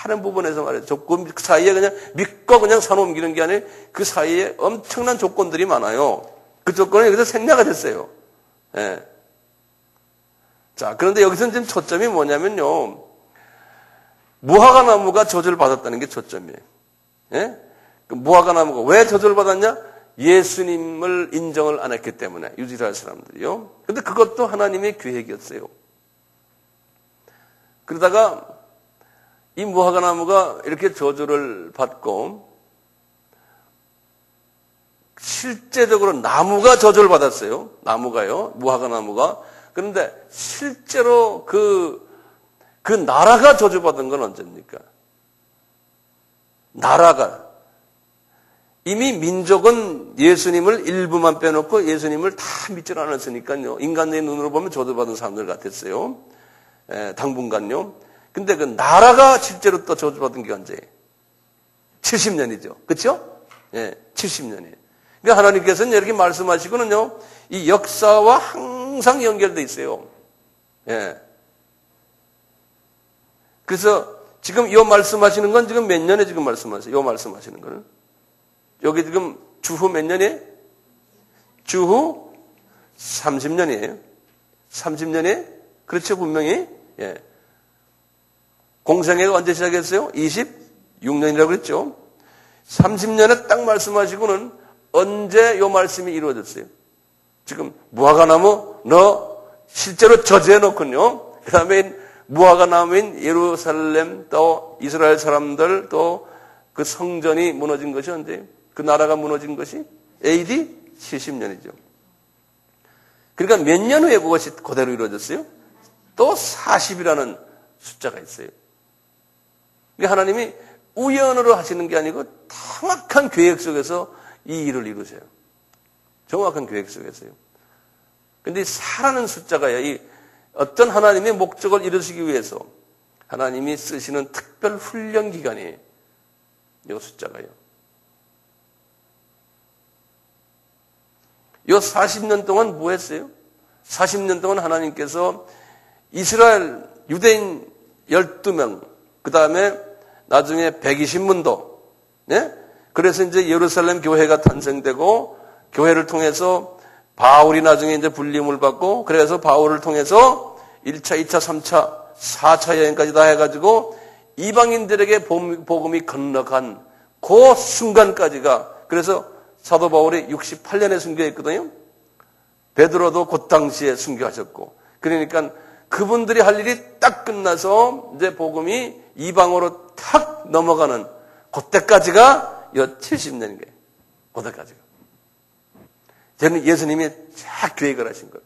많은 부분에서 말이죠. 그 사이에 그냥 믿고 그냥 산 옮기는 게 아니라 그 사이에 엄청난 조건들이 많아요. 그 조건이 여기서 생략이 됐어요. 예. 자, 그런데 여기서 지금 초점이 뭐냐면요. 무화과 나무가 저주를 받았다는 게 초점이에요. 예? 그 무화과 나무가 왜 저주를 받았냐? 예수님을 인정을 안 했기 때문에 이스라엘 사람들이요. 근데 그것도 하나님의 계획이었어요. 그러다가 이 무화과 나무가 이렇게 저주를 받고 실제적으로 나무가 저주를 받았어요. 나무가요. 무화과 나무가. 그런데 실제로 그 나라가 저주받은 건 언제입니까? 나라가. 이미 민족은 예수님을 일부만 빼놓고 예수님을 다 믿질 않았으니까요. 인간의 눈으로 보면 저주받은 사람들 같았어요. 당분간요. 근데 그 나라가 실제로 또 저주받은 게 언제예요? 70년이죠. 그렇죠? 예, 70년이에요. 그러니까 하나님께서는 이렇게 말씀하시고는요. 이 역사와 항상 연결되어 있어요. 예. 그래서 지금 이 말씀하시는 건 지금 몇 년에 지금 말씀하세요? 이 말씀하시는 거는? 여기 지금 주후 몇 년이에요? 주후 30년이에요. 30년이에요? 그렇죠, 분명히. 예. 공생애가 언제 시작했어요? 26년이라고 그랬죠. 30년에 딱 말씀하시고는 언제 이 말씀이 이루어졌어요? 지금 무화과나무 너 실제로 저지해 놓군요. 그 다음에 무화과나무인 예루살렘 또 이스라엘 사람들 또 그 성전이 무너진 것이 언제? 그 나라가 무너진 것이 AD 70년이죠. 그러니까 몇 년 후에 그것이 그대로 이루어졌어요? 또 40이라는 숫자가 있어요. 그러니까 하나님이 우연으로 하시는 게 아니고 정확한 계획 속에서 이 일을 이루세요. 정확한 계획 속에서요. 그런데 4라는 숫자가요. 이 어떤 하나님의 목적을 이루시기 위해서 하나님이 쓰시는 특별 훈련 기간이에요. 이 숫자가요. 이 40년 동안 뭐 했어요? 40년 동안 하나님께서 이스라엘 유대인 12명, 그 다음에 나중에 120문도, 네? 그래서 이제 예루살렘 교회가 탄생되고 교회를 통해서 바울이 나중에 이제 불림을 받고 그래서 바울을 통해서 1차, 2차, 3차, 4차 여행까지 다 해가지고 이방인들에게 복음이 건너간 그 순간까지가 그래서 사도 바울이 68년에 순교했거든요. 베드로도 그 당시에 순교하셨고 그러니까 그분들이 할 일이 딱 끝나서 이제 복음이 이방으로 탁 넘어가는 그때까지가 70년인 거예요. 그때까지가. 저는 예수님이 쫙 계획을 하신 거예요.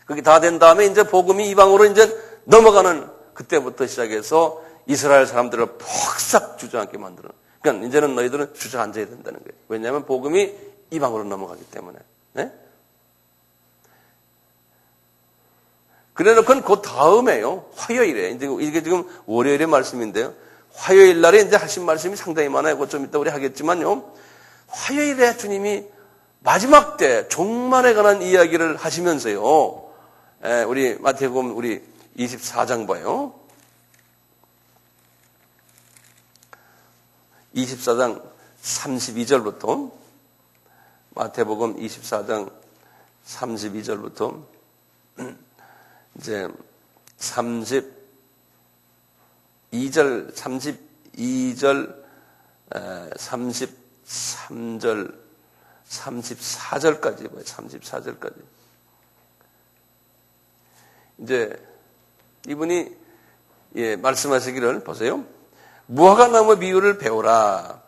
그게 다 된 다음에 이제 복음이 이방으로 이제 넘어가는 그때부터 시작해서 이스라엘 사람들을 폭삭 주저앉게 만드는. 그러니까 이제는 너희들은 주저앉아야 된다는 거예요. 왜냐하면 복음이 이방으로 넘어가기 때문에. 네? 그래놓고는 그 다음에요. 화요일에. 이제 이게 지금 월요일의 말씀인데요. 화요일 날에 이제 하신 말씀이 상당히 많아요. 그거 좀 이따 우리 하겠지만요. 화요일에 주님이 마지막 때 종말에 관한 이야기를 하시면서요. 우리 마태복음 우리 24장 봐요. 24장 32절부터 마태복음 24장 32절부터 이제 32절, 33절, 34절까지 봐요. 34절까지. 이제 이분이 말씀하시기를 보세요. 무화과나무 비유를 배우라.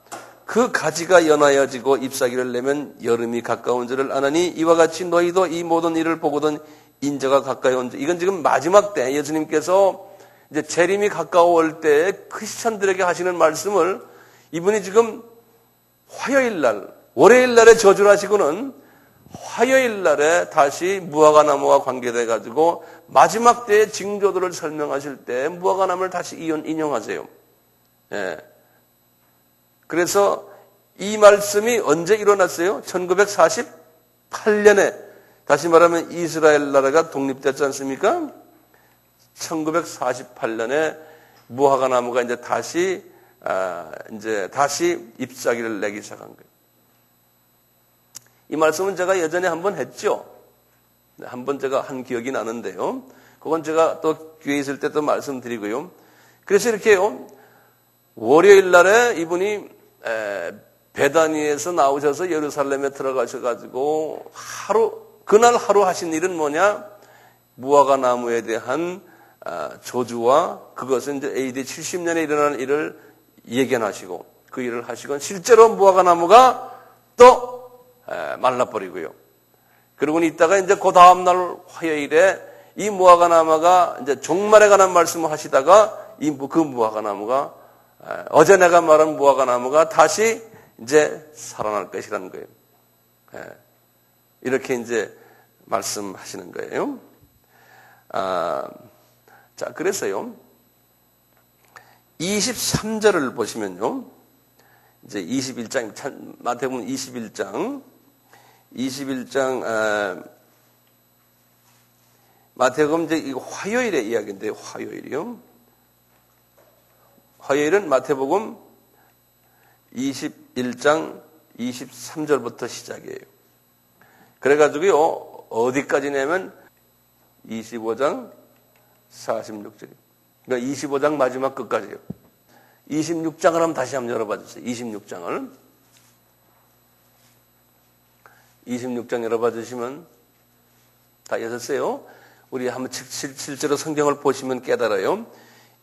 그 가지가 연하여지고 잎사귀를 내면 여름이 가까운 줄을 아나니 이와 같이 너희도 이 모든 일을 보거든 인자가 가까이 온 줄. 이건 지금 마지막 때 예수님께서 이제 재림이 가까워올 때 크리스천들에게 하시는 말씀을 이분이 지금 화요일 날, 월요일 날에 저주를 하시고는 화요일 날에 다시 무화과나무와 관계돼 가지고 마지막 때의 징조들을 설명하실 때 무화과나무를 다시 인용하세요. 예. 그래서 이 말씀이 언제 일어났어요? 1948년에 다시 말하면 이스라엘 나라가 독립됐지 않습니까? 1948년에 무화과나무가 이제 다시 잎사귀를 내기 시작한 거예요. 이 말씀은 제가 예전에 한번 했죠. 한번 제가 한 기억이 나는데요. 그건 제가 또 교회에 있을 때 또 말씀드리고요. 그래서 이렇게요. 월요일 날에 이분이 베다니에서 나오셔서 예루살렘에 들어가셔가지고 그날 하루 하신 일은 뭐냐? 무화과나무에 대한 저주와 그것은 이제 AD 70년에 일어나는 일을 예견하시고 그 일을 하시고 실제로 무화과나무가 또 말라버리고요. 그러고는 있다가 이제 그 다음날 화요일에 이 무화과나무가 이제 종말에 관한 말씀을 하시다가 그 무화과나무가 어제 내가 말한 무화과나무가 다시 이제 살아날 것이라는 거예요. 이렇게 이제 말씀하시는 거예요. 자, 그래서요. 23절을 보시면요. 이제 21장, 마태복음 21장, 마태복음 이제 이거 화요일의 이야기인데요. 화요일이요. 화요일은 마태복음 21장 23절부터 시작이에요. 그래가지고요, 어디까지냐면 25장 46절이에요. 그러니까 25장 마지막 끝까지요. 26장을 한번 다시 한번 열어봐 주세요. 26장을. 26장 열어봐 주시면 다 여셨어요. 우리 한번 실제로 성경을 보시면 깨달아요.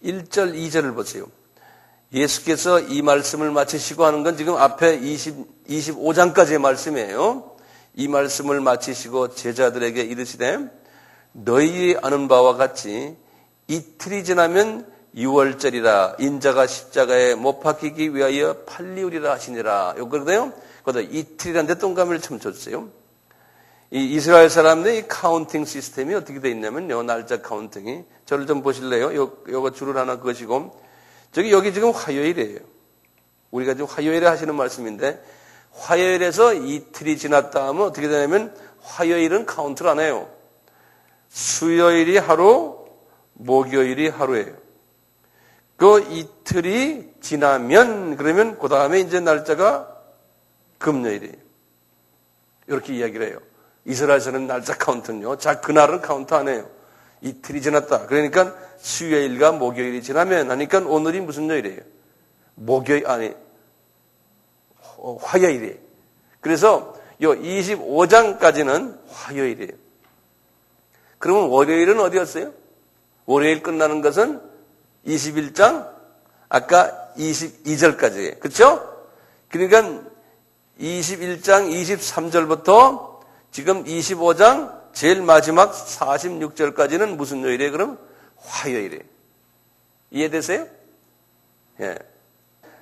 1절, 2절을 보세요. 예수께서 이 말씀을 마치시고 하는 건 지금 앞에 25장까지의 말씀이에요. 이 말씀을 마치시고 제자들에게 이르시되 너희 아는 바와 같이 이틀이 지나면 6월절이라 인자가 십자가에 못 박히기 위하여 팔리우리라 하시니라. 요거거든요. 그것도 이틀이라는데 동감을 좀 줘주세요. 이 이스라엘 사람들의 이 카운팅 시스템이 어떻게 되어 있냐면요. 날짜 카운팅이. 저를 좀 보실래요? 요거 줄을 하나 그으시고. 여기 지금 화요일이에요. 우리가 지금 화요일에 하시는 말씀인데 화요일에서 이틀이 지났다 하면 어떻게 되냐면 화요일은 카운트를 안 해요. 수요일이 하루, 목요일이 하루예요. 그 이틀이 지나면 그러면 그 다음에 이제 날짜가 금요일이에요. 이렇게 이야기를 해요. 이스라엘에서는 날짜 카운트는요. 자, 그날은 카운트 안 해요. 이틀이 지났다. 그러니까 수요일과 목요일이 지나면 하니까 오늘이 무슨 요일이에요? 화요일이에요. 그래서 요 25장까지는 화요일이에요. 그러면 월요일은 어디였어요? 월요일 끝나는 것은 21장, 아까 22절까지예요. 그렇죠? 그러니까 21장 23절부터 지금 25장 제일 마지막 46절까지는 무슨 요일이에요? 그럼 화요일이에요. 이해되세요? 예.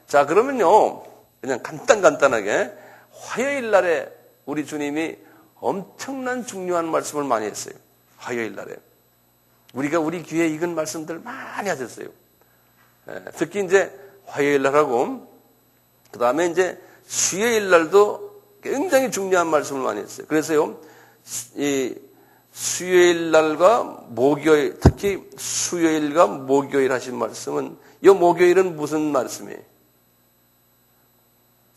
자, 그러면요. 그냥 간단하게 화요일 날에 우리 주님이 엄청난 중요한 말씀을 많이 했어요. 화요일 날에. 우리가 우리 귀에 익은 말씀들 많이 하셨어요. 예. 특히 이제 화요일 날하고 그 다음에 이제 수요일 날도 굉장히 중요한 말씀을 많이 했어요. 그래서요, 이 수요일 날과 목요일, 특히 수요일과 목요일 하신 말씀은, 이 목요일은 무슨 말씀이에요?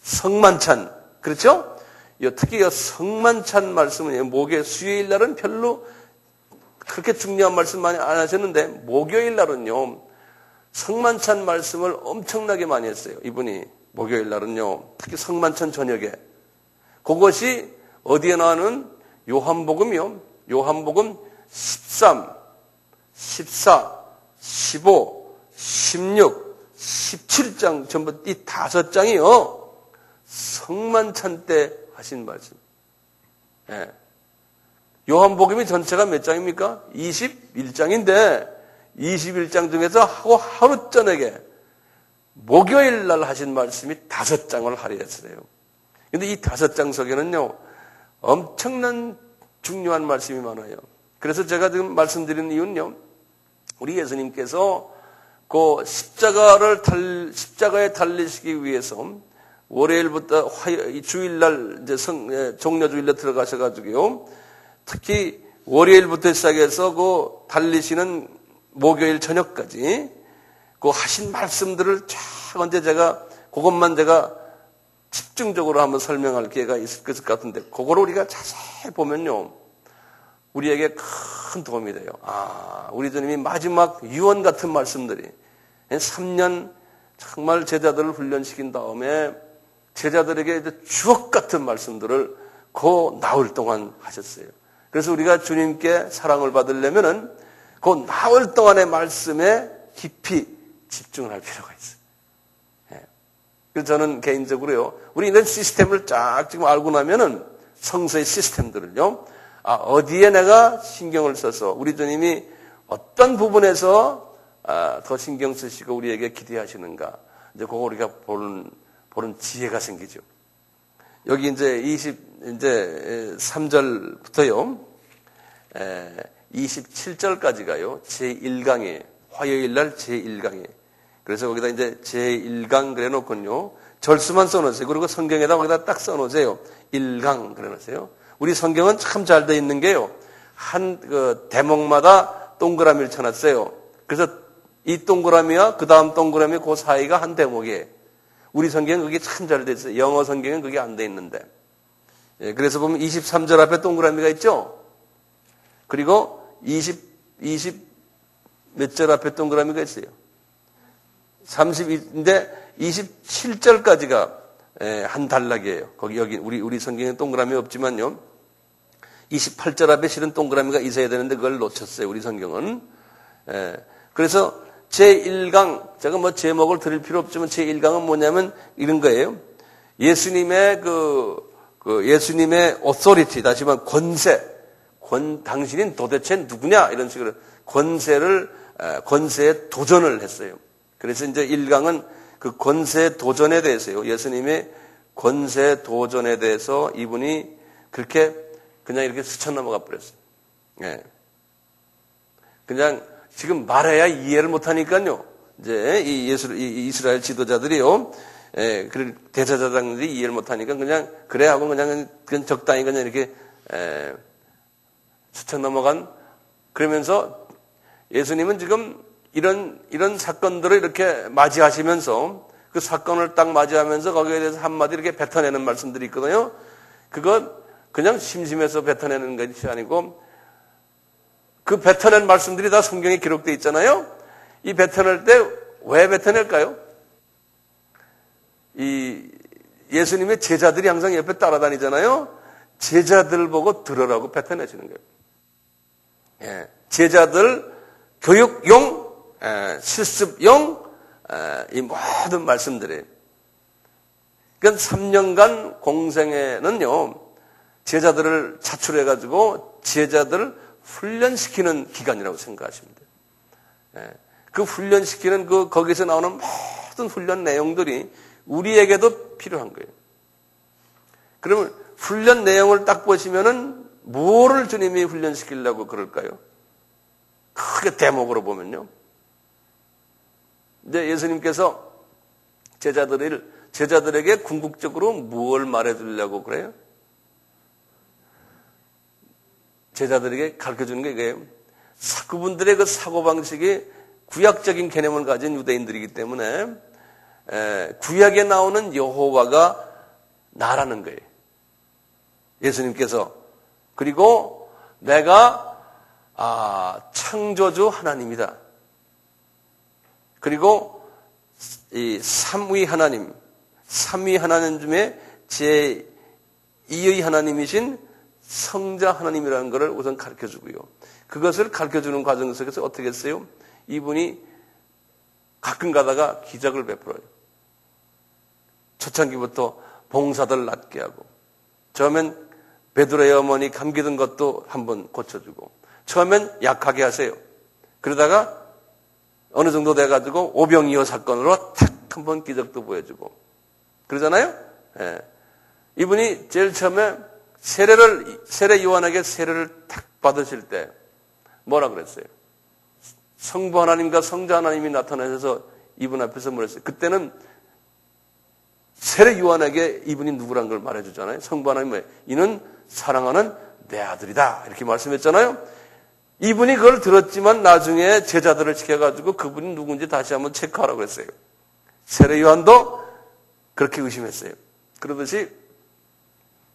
성만찬. 그렇죠? 특히 이 성만찬 말씀은 목요일, 수요일 날은 별로 그렇게 중요한 말씀 많이 안 하셨는데, 목요일 날은요, 성만찬 말씀을 엄청나게 많이 했어요. 이분이. 목요일 날은요, 특히 성만찬 저녁에. 그것이 어디에 나오는 요한복음이요. 요한복음 13, 14, 15, 16, 17장 전부 이 5장이요. 성만찬 때 하신 말씀. 예. 요한복음이 전체가 몇 장입니까? 21장인데 21장 중에서 하루 저녁에 목요일 날 하신 말씀이 5장을 할애했어요. 근데 이 5장 속에는요, 엄청난 중요한 말씀이 많아요. 그래서 제가 지금 말씀드리는 이유는요, 우리 예수님께서 그 십자가에 달리시기 위해서 월요일부터 주일날 이제 종려주일날 들어가셔가지고요, 특히 월요일부터 시작해서 그 달리시는 목요일 저녁까지 그 하신 말씀들을 쫙 언제 그것만 제가 집중적으로 한번 설명할 기회가 있을 것 같은데, 그거를 우리가 자세히 보면요, 우리에게 큰 도움이 돼요. 우리 주님이 마지막 유언 같은 말씀들이 3년 정말 제자들을 훈련시킨 다음에 제자들에게 주옥 같은 말씀들을 그 나흘 동안 하셨어요. 그래서 우리가 주님께 사랑을 받으려면은 그 나흘 동안의 말씀에 깊이 집중을 할 필요가 있어요. 그래서 저는 개인적으로요, 우리 이런 시스템을 쫙 지금 알고 나면은 성서의 시스템들을요, 어디에 내가 신경을 써서 우리 주님이 어떤 부분에서 더 신경 쓰시고 우리에게 기대하시는가, 이제 그거 우리가 보는 지혜가 생기죠. 여기 이제 3절부터요, 27절까지가요, 제1강이에요. 화요일 날 제1강이에요. 그래서 거기다 이제 제1강 그래 놓고요, 절수만 써놓으세요. 그리고 성경에다 거기다 딱 써놓으세요. 1강 그래 놓으세요. 우리 성경은 참 잘 돼 있는 게요, 한 대목마다 동그라미를 쳐놨어요. 그래서 이 동그라미와 그 다음 동그라미 그 사이가 한 대목이에요. 우리 성경은 그게 참 잘 돼 있어요. 영어 성경은 그게 안 돼 있는데. 예, 그래서 보면 23절 앞에 동그라미가 있죠? 그리고 20 몇 절 앞에 동그라미가 있어요. 32인데 27절까지가 한 단락이에요. 여기 우리 성경에 동그라미 없지만요. 28절 앞에 실은 동그라미가 있어야 되는데 그걸 놓쳤어요. 우리 성경은. 그래서 제1강, 제가 뭐 제목을 드릴 필요 없지만 제1강은 뭐냐면 이런 거예요. 예수님의 예수님의 authority, 다시 말하면 당신은 도대체 누구냐? 이런 식으로 권세에 도전을 했어요. 그래서 이제 1강은 그 권세 도전에 대해서요. 예수님의 권세 도전에 대해서 이분이 그렇게 그냥 이렇게 스쳐 넘어가 버렸어요. 예. 그냥 지금 말해야 이해를 못 하니까요. 이제 이 이스라엘 지도자들이요. 그 대제사장들이 이해를 못 하니까 그냥 그래 하고 그냥 적당히 그냥 이렇게 스쳐 넘어간, 그러면서 예수님은 지금 이런 사건들을 이렇게 맞이하시면서 그 사건을 딱 맞이하면서 거기에 대해서 한마디 이렇게 뱉어내는 말씀들이 있거든요. 그건 그냥 심심해서 뱉어내는 것이 아니고 그 뱉어낸 말씀들이 다 성경에 기록되어 있잖아요. 이 뱉어낼 때 왜 뱉어낼까요? 이 예수님의 제자들이 항상 옆에 따라다니잖아요. 제자들 보고 들으라고 뱉어내시는 거예요. 예, 제자들 교육용, 실습용 이 모든 말씀들이. 그러니까 3년간 공생애는요, 제자들을 차출해가지고 제자들을 훈련시키는 기간이라고 생각하시면 돼요. 그 훈련시키는 거기서 나오는 모든 훈련 내용들이 우리에게도 필요한 거예요. 그러면 훈련 내용을 딱 보시면은 뭐를 주님이 훈련시키려고 그럴까요? 크게 대목으로 보면요. 이제 예수님께서 제자들에게 궁극적으로 무엇을 말해주려고 그래요? 제자들에게 가르쳐주는 게 이거예요. 그분들의 그 사고방식이 구약적인 개념을 가진 유대인들이기 때문에 구약에 나오는 여호와가 나라는 거예요. 예수님께서. 그리고 내가 창조주 하나님이다. 그리고 이 삼위 하나님 중에 제2의 하나님이신 성자 하나님이라는 것을 우선 가르쳐주고요. 그것을 가르쳐주는 과정 속에서 어떻게 했어요? 이분이 가끔 가다가 기적을 베풀어요. 초창기부터 봉사들 낫게 하고, 처음엔 베드로의 어머니 감기 든 것도 한번 고쳐주고, 처음엔 약하게 하세요. 그러다가 어느 정도 돼가지고 오병이어 사건으로 탁 한번 기적도 보여주고 그러잖아요. 예. 이분이 제일 처음에 세례 요한에게 세례를 탁 받으실 때 뭐라 그랬어요? 성부 하나님과 성자 하나님이 나타나셔서 이분 앞에서 뭐랬어요? 그때는 세례 요한에게 이분이 누구란 걸 말해주잖아요. 성부 하나님 뭐예요? 이는 사랑하는 내 아들이다 이렇게 말씀했잖아요. 이분이 그걸 들었지만 나중에 제자들을 시켜가지고 그분이 누군지 다시 한번 체크하라고 그랬어요. 세례 요한도 그렇게 의심했어요. 그러듯이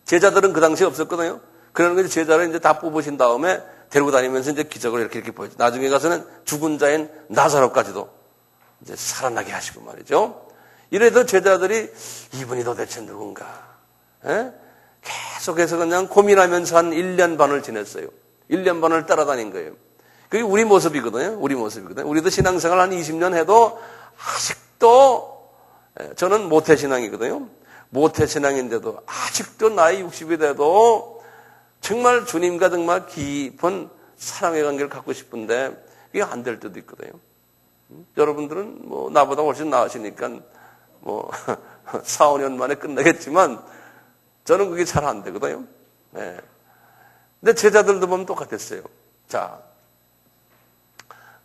제자들은 그 당시에 없었거든요. 그러는 게 제자를 이제 다 뽑으신 다음에 데리고 다니면서 이제 기적을 이렇게 보여줘. 나중에 가서는 죽은 자인 나사로까지도 이제 살아나게 하시고 말이죠. 이래도 제자들이 이분이 도대체 누군가? 계속해서 그냥 고민하면서 한 1년 반을 지냈어요. 1년 반을 따라다닌 거예요. 그게 우리 모습이거든요. 우리도 신앙생활 한 20년 해도 아직도 저는 모태신앙이거든요. 모태신앙인데도 아직도 나이 60이 돼도 정말 주님과 정말 깊은 사랑의 관계를 갖고 싶은데 그게 안 될 때도 있거든요. 여러분들은 뭐 나보다 훨씬 나으시니까 뭐 4, 5년 만에 끝나겠지만 저는 그게 잘 안 되거든요. 네. 근데 제자들도 보면 똑같았어요. 자,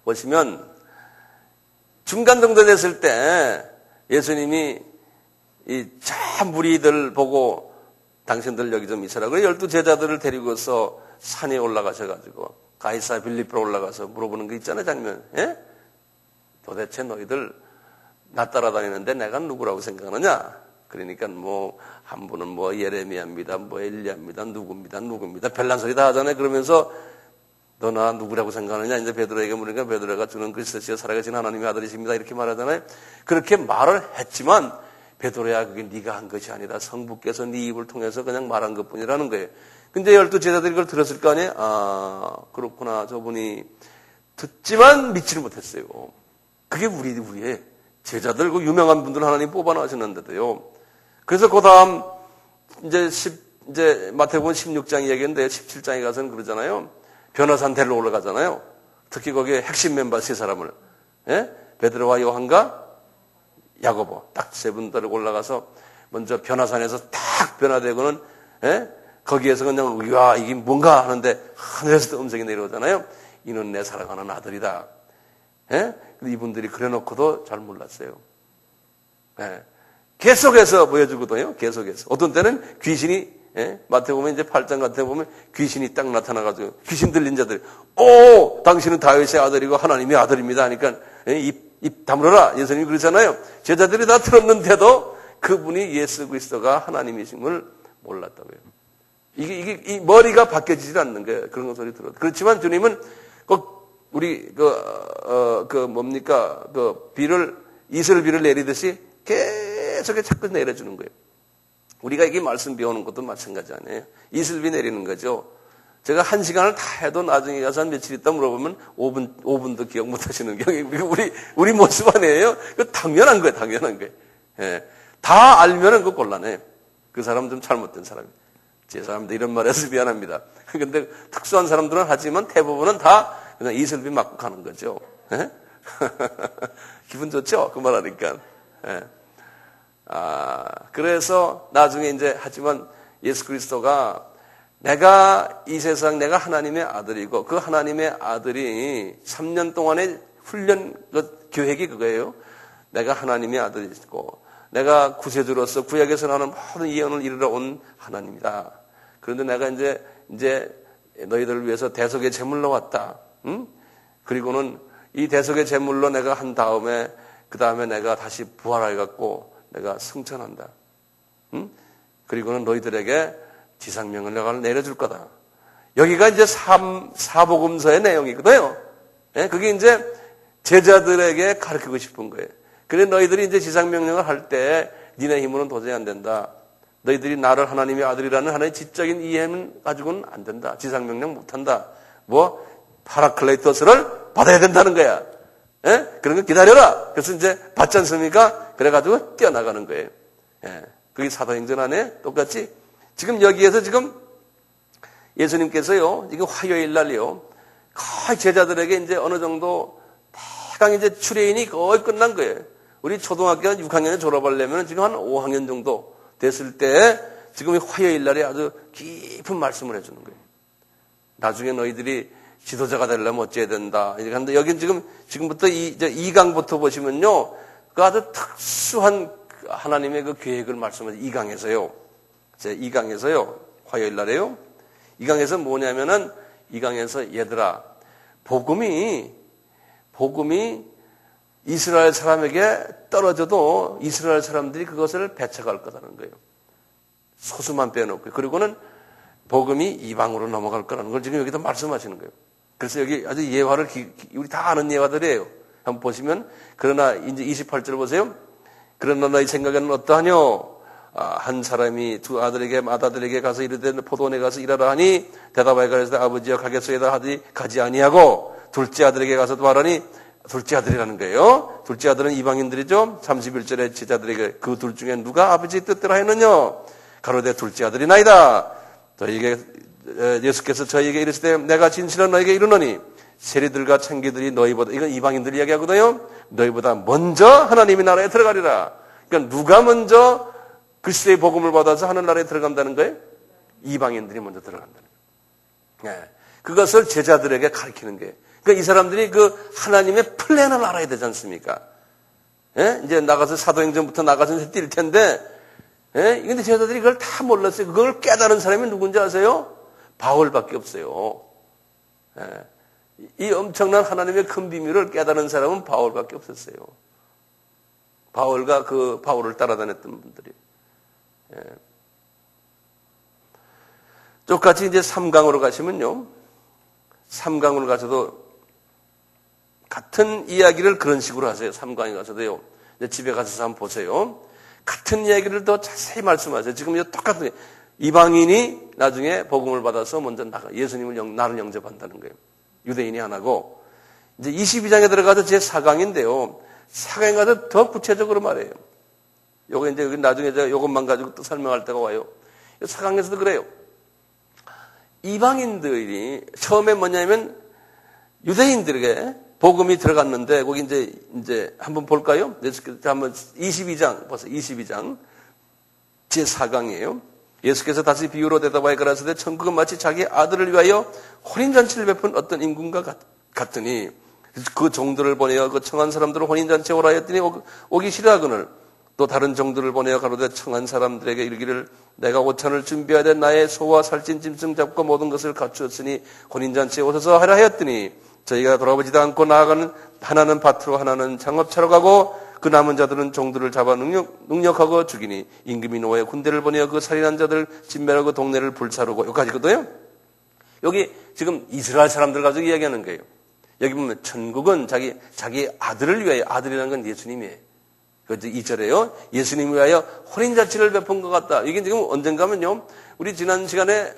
보시면 중간 정도 됐을 때 예수님이 이 참 무리들 보고 당신들 여기 좀 있으라. 그래 12제자들을 데리고서 산에 올라가셔가지고 가이사 빌립보로 올라가서 물어보는 거 있잖아요, 장면. 예? 도대체 너희들 나 따라다니는데 내가 누구라고 생각하느냐? 그러니까 뭐 한 분은 뭐 예레미야입니다, 뭐 엘리야입니다, 누구입니다, 별난 소리 다 하잖아요. 그러면서 너나 누구라고 생각하느냐? 이제 베드로에게 물으니까 베드로가 주는 그리스도시여 살아계신 하나님의 아들이십니다 이렇게 말하잖아요. 그렇게 말을 했지만 베드로야 그게 네가 한 것이 아니다. 성부께서 네 입을 통해서 그냥 말한 것뿐이라는 거예요. 근데 12제자들이 그걸 들었을 거 아니에요? 아 그렇구나. 저분이 듣지만 믿지를 못했어요. 그게 우리의 제자들, 그 유명한 분들 하나님 뽑아놔셨는데도요. 그래서 그 다음 이제 마태복음 16장 이야기인데 17장에 가서는 그러잖아요. 변화산 데리러 올라가잖아요. 특히 거기에 핵심 멤버 세 사람을, 예? 베드로와 요한과 야고보 딱 세 분 데리고 올라가서 먼저 변화산에서 딱 변화되고는, 예? 거기에서 그냥 와 이게 뭔가 하는데 하늘에서 음성이 내려오잖아요. 이는 내 사랑하는 아들이다. 예? 근데 이분들이 그래놓고도 잘 몰랐어요. 예. 계속해서 보여주거든요. 계속해서. 어떤 때는 귀신이 마태복음 이제 8장 같은 데 보면 귀신이 딱 나타나가지고 귀신 들린 자들, 오, 당신은 다윗의 아들이고 하나님의 아들입니다 하니까 입 다물어라. 예수님이 그러잖아요. 제자들이 다 들었는데도 그분이 예수 그리스도가 하나님이심을 몰랐다고요. 이 머리가 바뀌어지질 않는 거예요. 그런 소리 들어도. 그렇지만 주님은 꼭 우리 이슬비를 내리듯이 계속 자꾸 내려주는 거예요. 우리가 이게 말씀 배우는 것도 마찬가지 아니에요. 이슬비 내리는 거죠. 제가 1시간을 다 해도 나중에 가서 한 며칠 있다 물어보면 5분도 기억 못 하시는 경우, 우리 모습 아니에요? 그 당연한 거예요, 당연한 거예요. 예. 다 알면은 그 곤란해요. 그 사람은 좀 잘못된 사람이에요. 제 사람들 이런 말 해서 미안합니다. 근데 특수한 사람들은 하지만 대부분은 다 그냥 이슬비 맞고 가는 거죠. 예? 기분 좋죠? 그 말 하니까. 예. 그래서 나중에 이제 하지만 예수 그리스도가 내가 이 세상, 내가 하나님의 아들이고 그 하나님의 아들이 3년 동안의 훈련 계획이 그거예요. 내가 하나님의 아들이고 내가 구세주로서 구약에서 나오는 모든 예언을 이루러 온 하나님이다. 그런데 내가 이제 너희들을 위해서 대속의 제물로 왔다. 응? 그리고는 이 대속의 제물로 내가 한 다음에 그 다음에 내가 다시 부활해갖고 내가 승천한다. 응? 그리고는 너희들에게 지상명을 내가 내려줄 거다. 여기가 이제 사복음서의 내용이거든요. 예? 그게 이제 제자들에게 가르치고 싶은 거예요. 그래 너희들이 이제 지상명령을 할 때 니네 힘으로는 도저히 안 된다. 너희들이 나를 하나님의 아들이라는 하나의 지적인 이해는 가지고는 안 된다. 지상명령 못한다. 파라클레이토스를 받아야 된다는 거야. 예? 그런 거 기다려라. 그래서 이제 받지 않습니까? 그래가지고 뛰어나가는 거예요. 예. 그게 사도행전 안에 똑같이 지금 여기에서 지금 예수님께서요, 이거 화요일 날이요, 거의 제자들에게 이제 어느 정도 대강 이제 출애인이 거의 끝난 거예요. 우리 초등학교 6학년에 졸업하려면 지금 한 5학년 정도 됐을 때 지금 화요일 날에 아주 깊은 말씀을 해주는 거예요. 나중에 너희들이 지도자가 되려면 어째야 된다. 근데 여기 지금부터 2강부터 보시면요, 그 아주 특수한 하나님의 그 계획을 말씀하죠. 2강에서요. 제 2강에서요. 화요일 날에요. 2강에서 뭐냐면은 2강에서 얘들아, 복음이 이스라엘 사람에게 떨어져도 이스라엘 사람들이 그것을 배척할 거라는 거예요. 소수만 빼놓고. 그리고는 복음이 이방으로 넘어갈 거라는 걸 지금 여기다 말씀하시는 거예요. 그래서 여기 아주 예화를 우리 다 아는 예화들이에요. 한번 보시면, 그러나 이제 28절 보세요. 그러나 너희 생각에는 어떠하뇨? 한 사람이 두 맏아들에게 가서 이르되 포도원에 가서 일하라 하니 대답하여 가로되 아버지여 가겠소이다 하더니 가지 아니하고 둘째 아들에게 가서 말하니, 둘째 아들이라는 거예요. 둘째 아들은 이방인들이죠. 31절에 제자들에게 그 둘 중에 누가 아버지의 뜻대로 하였느냐? 가로되 둘째 아들이나이다. 저희에게 예수께서 저희에게 이르시되 내가 진실로 너희에게 이르노니 세리들과 창기들이 너희보다, 이건 이방인들 이야기하거든요. 너희보다 먼저 하나님의 나라에 들어가리라. 그러니까 누가 먼저 그리스도의 복음을 받아서 하늘나라에 들어간다는 거예요? 이방인들이 먼저 들어간다는 거예요. 네. 그것을 제자들에게 가르치는 거예요. 그러니까 이 사람들이 그 하나님의 플랜을 알아야 되지 않습니까? 예? 이제 나가서 사도행전부터 나가서 뛸 텐데, 예? 근데 제자들이 그걸 다 몰랐어요. 그걸 깨달은 사람이 누군지 아세요? 바울밖에 없어요. 예. 이 엄청난 하나님의 큰 비밀을 깨달은 사람은 바울밖에 없었어요. 바울과 그 바울을 따라다녔던 분들이. 예. 똑같이 이제 3강으로 가시면요. 3강으로 가서도 같은 이야기를 그런 식으로 하세요. 3강에 가서도요. 이제 집에 가서 한번 보세요. 같은 이야기를 더 자세히 말씀하세요. 지금 이제 똑같은 이방인이 나중에 복음을 받아서 먼저 예수님을 나를 영접한다는 거예요. 유대인이 안 하고. 이제 22장에 들어가서 제 4강인데요. 4강에 가서 더 구체적으로 말해요. 요거 이제 나중에 제가 요것만 가지고 또 설명할 때가 와요. 4강에서도 그래요. 이방인들이 처음에 뭐냐면 유대인들에게 복음이 들어갔는데 거기 이제 한번 볼까요? 한번 22장 보세요. 22장 제 4강이에요. 예수께서 다시 비유로 대답하여 가라사대 천국은 마치 자기 아들을 위하여 혼인잔치를 베푼 어떤 임금과 같으니 그 종들을 보내어 그 청한 사람들을 혼인잔치에 오라 했더니 오기 싫어하거늘 또 다른 종들을 보내어 가로되 청한 사람들에게 이르기를 내가 오찬을 준비해야 된 나의 소와 살찐 짐승 잡고 모든 것을 갖추었으니 혼인잔치에 오셔서 하라 하였더니 저희가 돌아보지도 않고 나아가는 하나는 밭으로 하나는 장업차로 가고 그 남은 자들은 종들을 잡아 능력하고 죽이니 임금이 노예 군대를 보내어 그 살인한 자들 진멸하고 동네를 불사르고 여기까지거든요. 여기 지금 이스라엘 사람들 가지고 이야기하는 거예요. 여기 보면 천국은 자기 아들을 위하여, 아들이라는 건 예수님이에요. 그 2절에요. 예수님을 위하여 혼인잔치를 베푼 것 같다. 이게 지금 언젠가면요. 우리 지난 시간에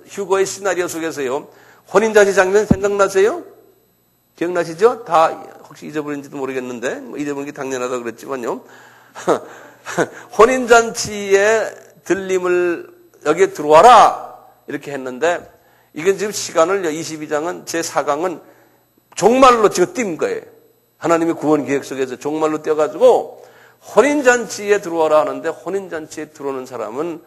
휴거의 시나리오 속에서요. 혼인잔치 장면 생각나세요? 기억나시죠? 다 혹시 잊어버린지도 모르겠는데 잊어버린 게 당연하다고 그랬지만요. 혼인잔치의 들림을 여기에 들어와라 이렇게 했는데 이건 지금 시간을 22장은 제4강은 종말로 지금 띈 거예요. 하나님의 구원 계획 속에서 종말로 떼어가지고 혼인잔치에 들어와라 하는데 혼인잔치에 들어오는 사람은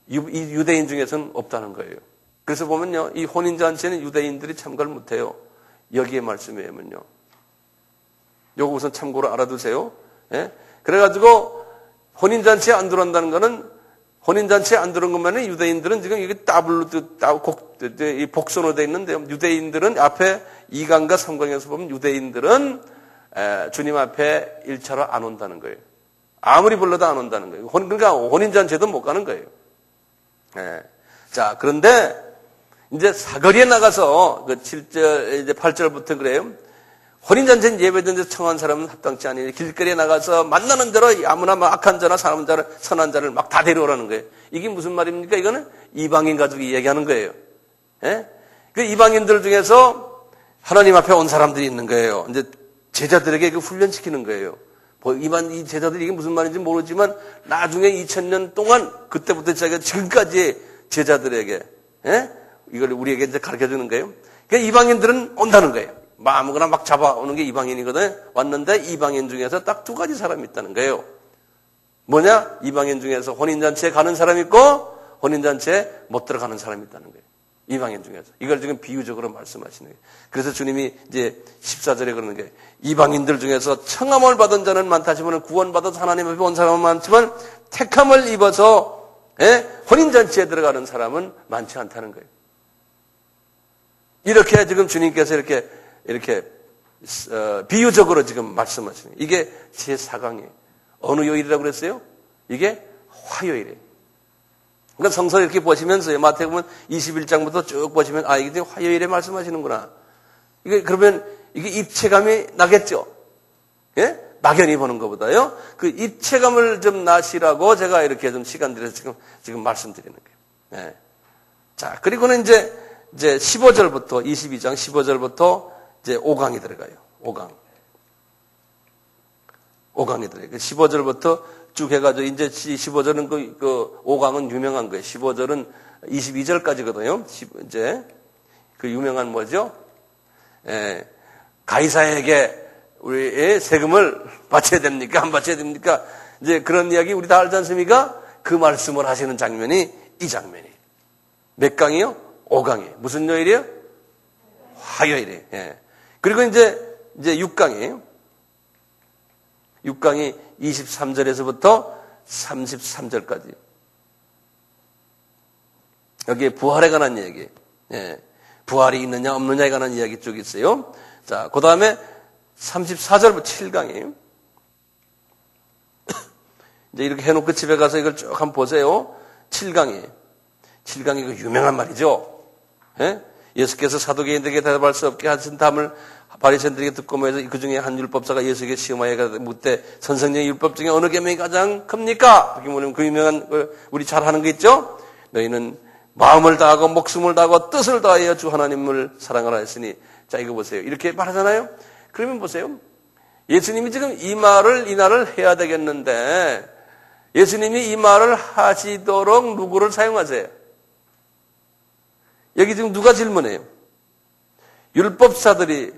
유대인 중에서는 없다는 거예요. 그래서 보면요, 이 혼인잔치에는 유대인들이 참가를 못해요. 여기에 말씀에 의하면요. 요거 우선 참고로 알아두세요. 예? 그래가지고 혼인잔치에 안 들어온다는 거는 혼인잔치에 안 들어온 것만은 유대인들은 지금 이게 이 복선으로 되어 있는데요. 유대인들은 앞에 2강과 3강에서 보면 유대인들은 주님 앞에 1차로 안 온다는 거예요. 아무리 불러도 안 온다는 거예요. 그러니까 혼인잔치에도 못 가는 거예요. 예. 자, 그런데 이제 사거리에 나가서 그 7절, 이제 8절부터 그래요. 혼인잔치는 예배드는 데서 청한 사람은 합당치 아니니 길거리에 나가서 만나는 대로 아무나 막 악한 자나 선한 자를 막 다 데려오라는 거예요. 이게 무슨 말입니까? 이거는 이방인 가족이 이야기하는 거예요. 예? 그 이방인들 중에서 하나님 앞에 온 사람들이 있는 거예요. 이제 제자들에게 그 훈련시키는 거예요. 이 제자들이 이게 무슨 말인지 모르지만 나중에 2000년 동안 그때부터 시작해서 지금까지 제자들에게, 예? 이걸 우리에게 이제 가르쳐 주는 거예요. 그러니까 이방인들은 온다는 거예요. 아무거나 막 잡아오는 게 이방인이거든. 왔는데 이방인 중에서 딱 2가지 사람이 있다는 거예요. 뭐냐? 이방인 중에서 혼인잔치에 가는 사람이 있고 혼인잔치에 못 들어가는 사람이 있다는 거예요. 이방인 중에서. 이걸 지금 비유적으로 말씀하시는 거예요. 그래서 주님이 이제 14절에 그러는 게 이방인들 중에서 청함을 받은 자는 많다 하지만 구원받아서 하나님 앞에 온 사람은 많지만 택함을 입어서 혼인잔치에 들어가는 사람은 많지 않다는 거예요. 이렇게 지금 주님께서 이렇게 비유적으로 지금 말씀하시는 거예요. 이게 제4강이에요. 어느 요일이라고 그랬어요? 이게 화요일이에요. 그러니까 성서를 이렇게 보시면서요. 마태복음 21장부터 쭉 보시면 이게 화요일에 말씀하시는구나. 그러면 이게 입체감이 나겠죠? 예? 막연히 보는 것보다요. 그 입체감을 좀 나시라고 제가 이렇게 좀 시간 들여서 지금 말씀드리는 거예요. 예. 자, 그리고는 이제 15절부터 22장 15절부터 이제 5강이 들어가요. 5강이 들어가요. 15절부터 쭉 해가지고 이제 15절은 그 5강은 유명한 거예요. 15절은 22절까지거든요. 이제 그 유명한 뭐죠? 가이사에게 우리의 세금을 바쳐야 됩니까? 안 바쳐야 됩니까? 이제 그런 이야기 우리 다 알지 않습니까? 그 말씀을 하시는 장면이 이 장면이에요. 몇 강이요? 5강이에요. 무슨 요일이에요? 화요일이에요. 예. 그리고 이제 6강이에요. 6강이 23절에서부터 33절까지. 여기에 부활에 관한 이야기. 예. 부활이 있느냐 없느냐에 관한 이야기 쪽이 있어요. 자, 그 다음에 34절부터 7강이에요. 이제 이렇게 해놓고 집에 가서 이걸 쭉 한번 보세요. 7강이에요. 7강이 그 유명한 말이죠. 예? 예수께서 사두개인들에게 대답할 수 없게 하신 담을 바리새인들에게 듣고 모여서 그 중에 한 율법사가 예수에게 시험하여 묻되 선생님의 율법 중에 어느 계명이 가장 큽니까? 그렇게 물으면 그 유명한 우리 잘 하는 거 있죠? 너희는 마음을 다하고 목숨을 다하고 뜻을 다하여 주 하나님을 사랑하라 했으니 자 이거 보세요. 이렇게 말하잖아요. 그러면 보세요. 예수님이 지금 이 말을 해야 되겠는데 예수님이 이 말을 하시도록 누구를 사용하세요? 여기 지금 누가 질문해요? 율법사들이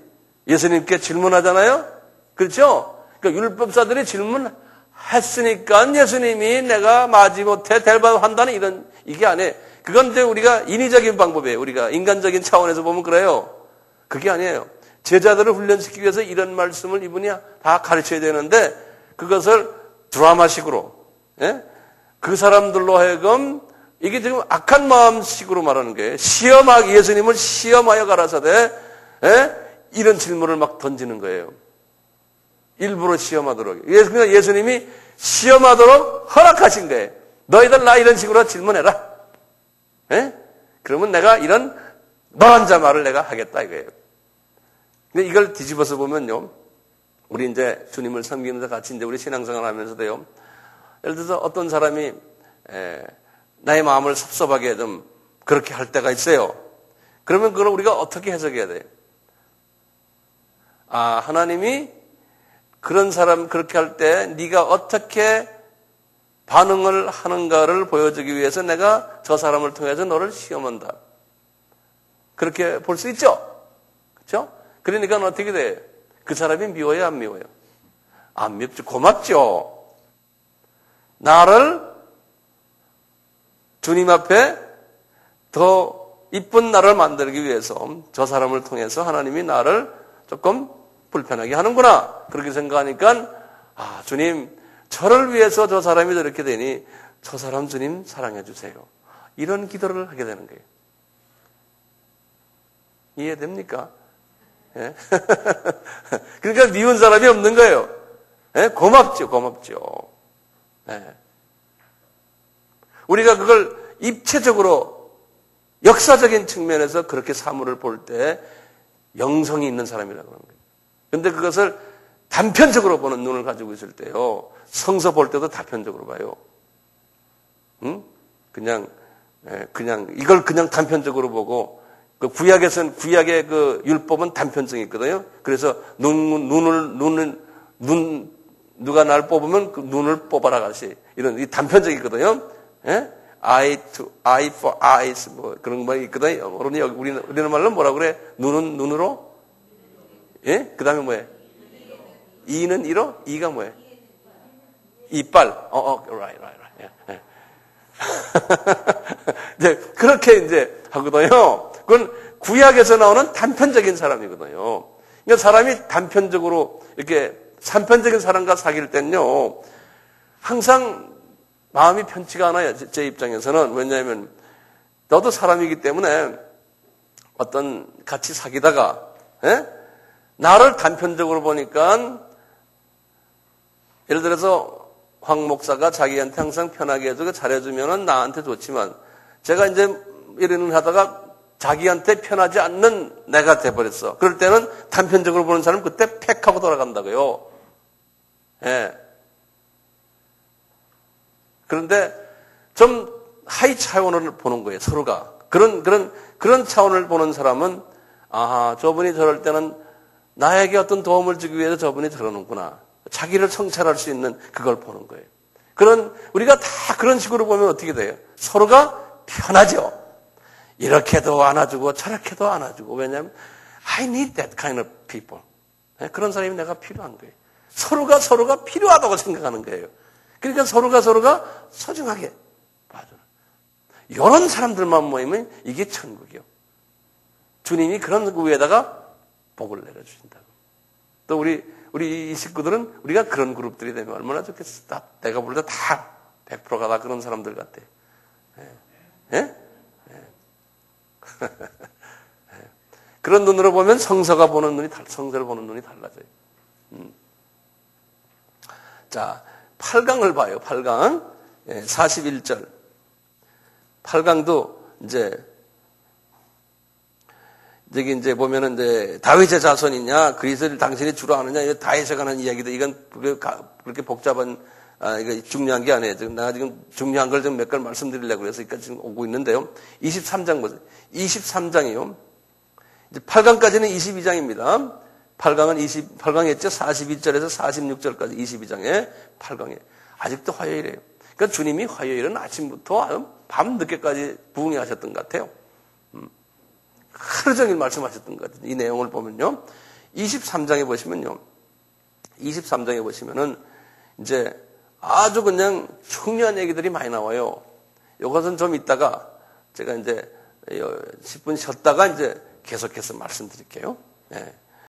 예수님께 질문하잖아요? 그렇죠? 그러니까 율법사들이 질문했으니까 예수님이 내가 마지못해 대답한다는 이게 아니에요. 그건 이제 우리가 인위적인 방법이에요. 우리가 인간적인 차원에서 보면 그래요. 그게 아니에요. 제자들을 훈련시키기 위해서 이런 말씀을 이분이 다 가르쳐야 되는데 그것을 드라마식으로 그 사람들로 하여금 이게 지금 악한 마음식으로 말하는 거예요. 예수님을 시험하여 가라사대 이런 질문을 막 던지는 거예요. 일부러 시험하도록. 예수님이 시험하도록 허락하신 거예요. 너희들 나 이런 식으로 질문해라. 그러면 내가 이런 너한 자 말을 내가 하겠다 이거예요. 근데 이걸 뒤집어서 보면요. 우리 이제 주님을 섬기면서 같이 이제 우리 신앙생활 하면서도요. 예를 들어서 어떤 사람이 나의 마음을 섭섭하게 좀 그렇게 할 때가 있어요. 그러면 그걸 우리가 어떻게 해석해야 돼요? 하나님이 그런 사람 그렇게 할 때 네가 어떻게 반응을 하는가를 보여주기 위해서 내가 저 사람을 통해서 너를 시험한다. 그렇게 볼 수 있죠? 그렇죠? 그러니까 어떻게 돼요? 그 사람이 미워요, 안 미워요? 안 밉죠. 고맙죠. 나를 주님 앞에 더 이쁜 나를 만들기 위해서 저 사람을 통해서 하나님이 나를 조금 불편하게 하는구나. 그렇게 생각하니까 주님 저를 위해서 저 사람이 저렇게 되니 저 사람 주님 사랑해 주세요. 이런 기도를 하게 되는 거예요. 이해됩니까? 예? 그러니까 미운 사람이 없는 거예요. 예? 고맙죠. 예. 우리가 그걸 입체적으로 역사적인 측면에서 그렇게 사물을 볼 때 영성이 있는 사람이라고 하는 거예요. 그런데 그것을 단편적으로 보는 눈을 가지고 있을 때요. 성서 볼 때도 단편적으로 봐요. 그냥 이걸 그냥 단편적으로 보고 그 구약의 그 율법은 단편성이 있거든요. 그래서 누가 날 뽑으면 그 눈을 뽑아라 같이 이런 이 단편적이거든요. 예? eye for eyes 뭐 그런 말이 있거든요. 우리는 말로 뭐라 그래? 눈은 눈으로. 예? 그다음에 뭐예요? 이는 이로? 이가 뭐예요? 이빨. right. 예. 이제 그렇게 이제 하거든요. 그건 구약에서 나오는 단편적인 사람이거든요. 그러니까 사람이 단편적으로 이렇게 단편적인 사람과 사귈 때는요, 항상 마음이 편치가 않아요. 제 입장에서는. 왜냐하면 너도 사람이기 때문에 어떤 같이 사귀다가 나를 단편적으로 보니까 예를 들어서 황 목사가 자기한테 항상 편하게 해주고 잘해주면 나한테 좋지만 제가 이제 이러는 하다가 자기한테 편하지 않는 내가 돼버렸어. 그럴 때는 단편적으로 보는 사람은 그때 팩 하고 돌아간다고요. 예. 그런데 좀 하이 차원을 보는 거예요. 서로가. 그런 차원을 보는 사람은 저분이 저럴 때는 나에게 어떤 도움을 주기 위해서 저분이 저러는구나. 자기를 성찰할 수 있는 그걸 보는 거예요. 우리가 다 그런 식으로 보면 어떻게 돼요? 서로가 편하죠. 이렇게도 안아주고 저렇게도 안아주고. 왜냐하면 I need that kind of people. 그런 사람이 내가 필요한 거예요. 서로가 필요하다고 생각하는 거예요. 그러니까 서로가 소중하게 봐주는. 이런 사람들만 모이면 이게 천국이요. 주님이 그런 위에다가 복을 내려주신다고. 또 우리 이 식구들은 우리가 그런 그룹들이 되면 얼마나 좋겠어. 내가 볼 때 다 100%가 다 그런 사람들 같아. 예? 그런 눈으로 보면 성서를 보는 눈이 달라져요. 자, 8강을 봐요. 8강 41절. 8강도 여기 이제 보면은 이제 다윗의 자손이냐 그리스도를 당신이 주로 아느냐 이거 다윗에 관한 이야기도 이건 그렇게 복잡한 이거 중요한 게 아니에요. 내가 지금 중요한 걸 좀 몇 가지 말씀드리려고 해서 여기까지 지금 오고 있는데요. 23장 보세요. 23장이요. 이제 8강까지는 22장입니다. 8강했죠. 42절에서 46절까지 22장에 8강에 아직도 화요일이에요. 그러니까 주님이 화요일은 아침부터 밤 늦게까지 부흥하셨던 것 같아요. 하루 종일 말씀하셨던 것 같아요. 이 내용을 보면요. 23장에 보시면요. 23장에 보시면은 이제 아주 그냥 중요한 얘기들이 많이 나와요. 이것은 좀 이따가 제가 이제 10분 쉬었다가 이제 계속해서 말씀드릴게요. 네.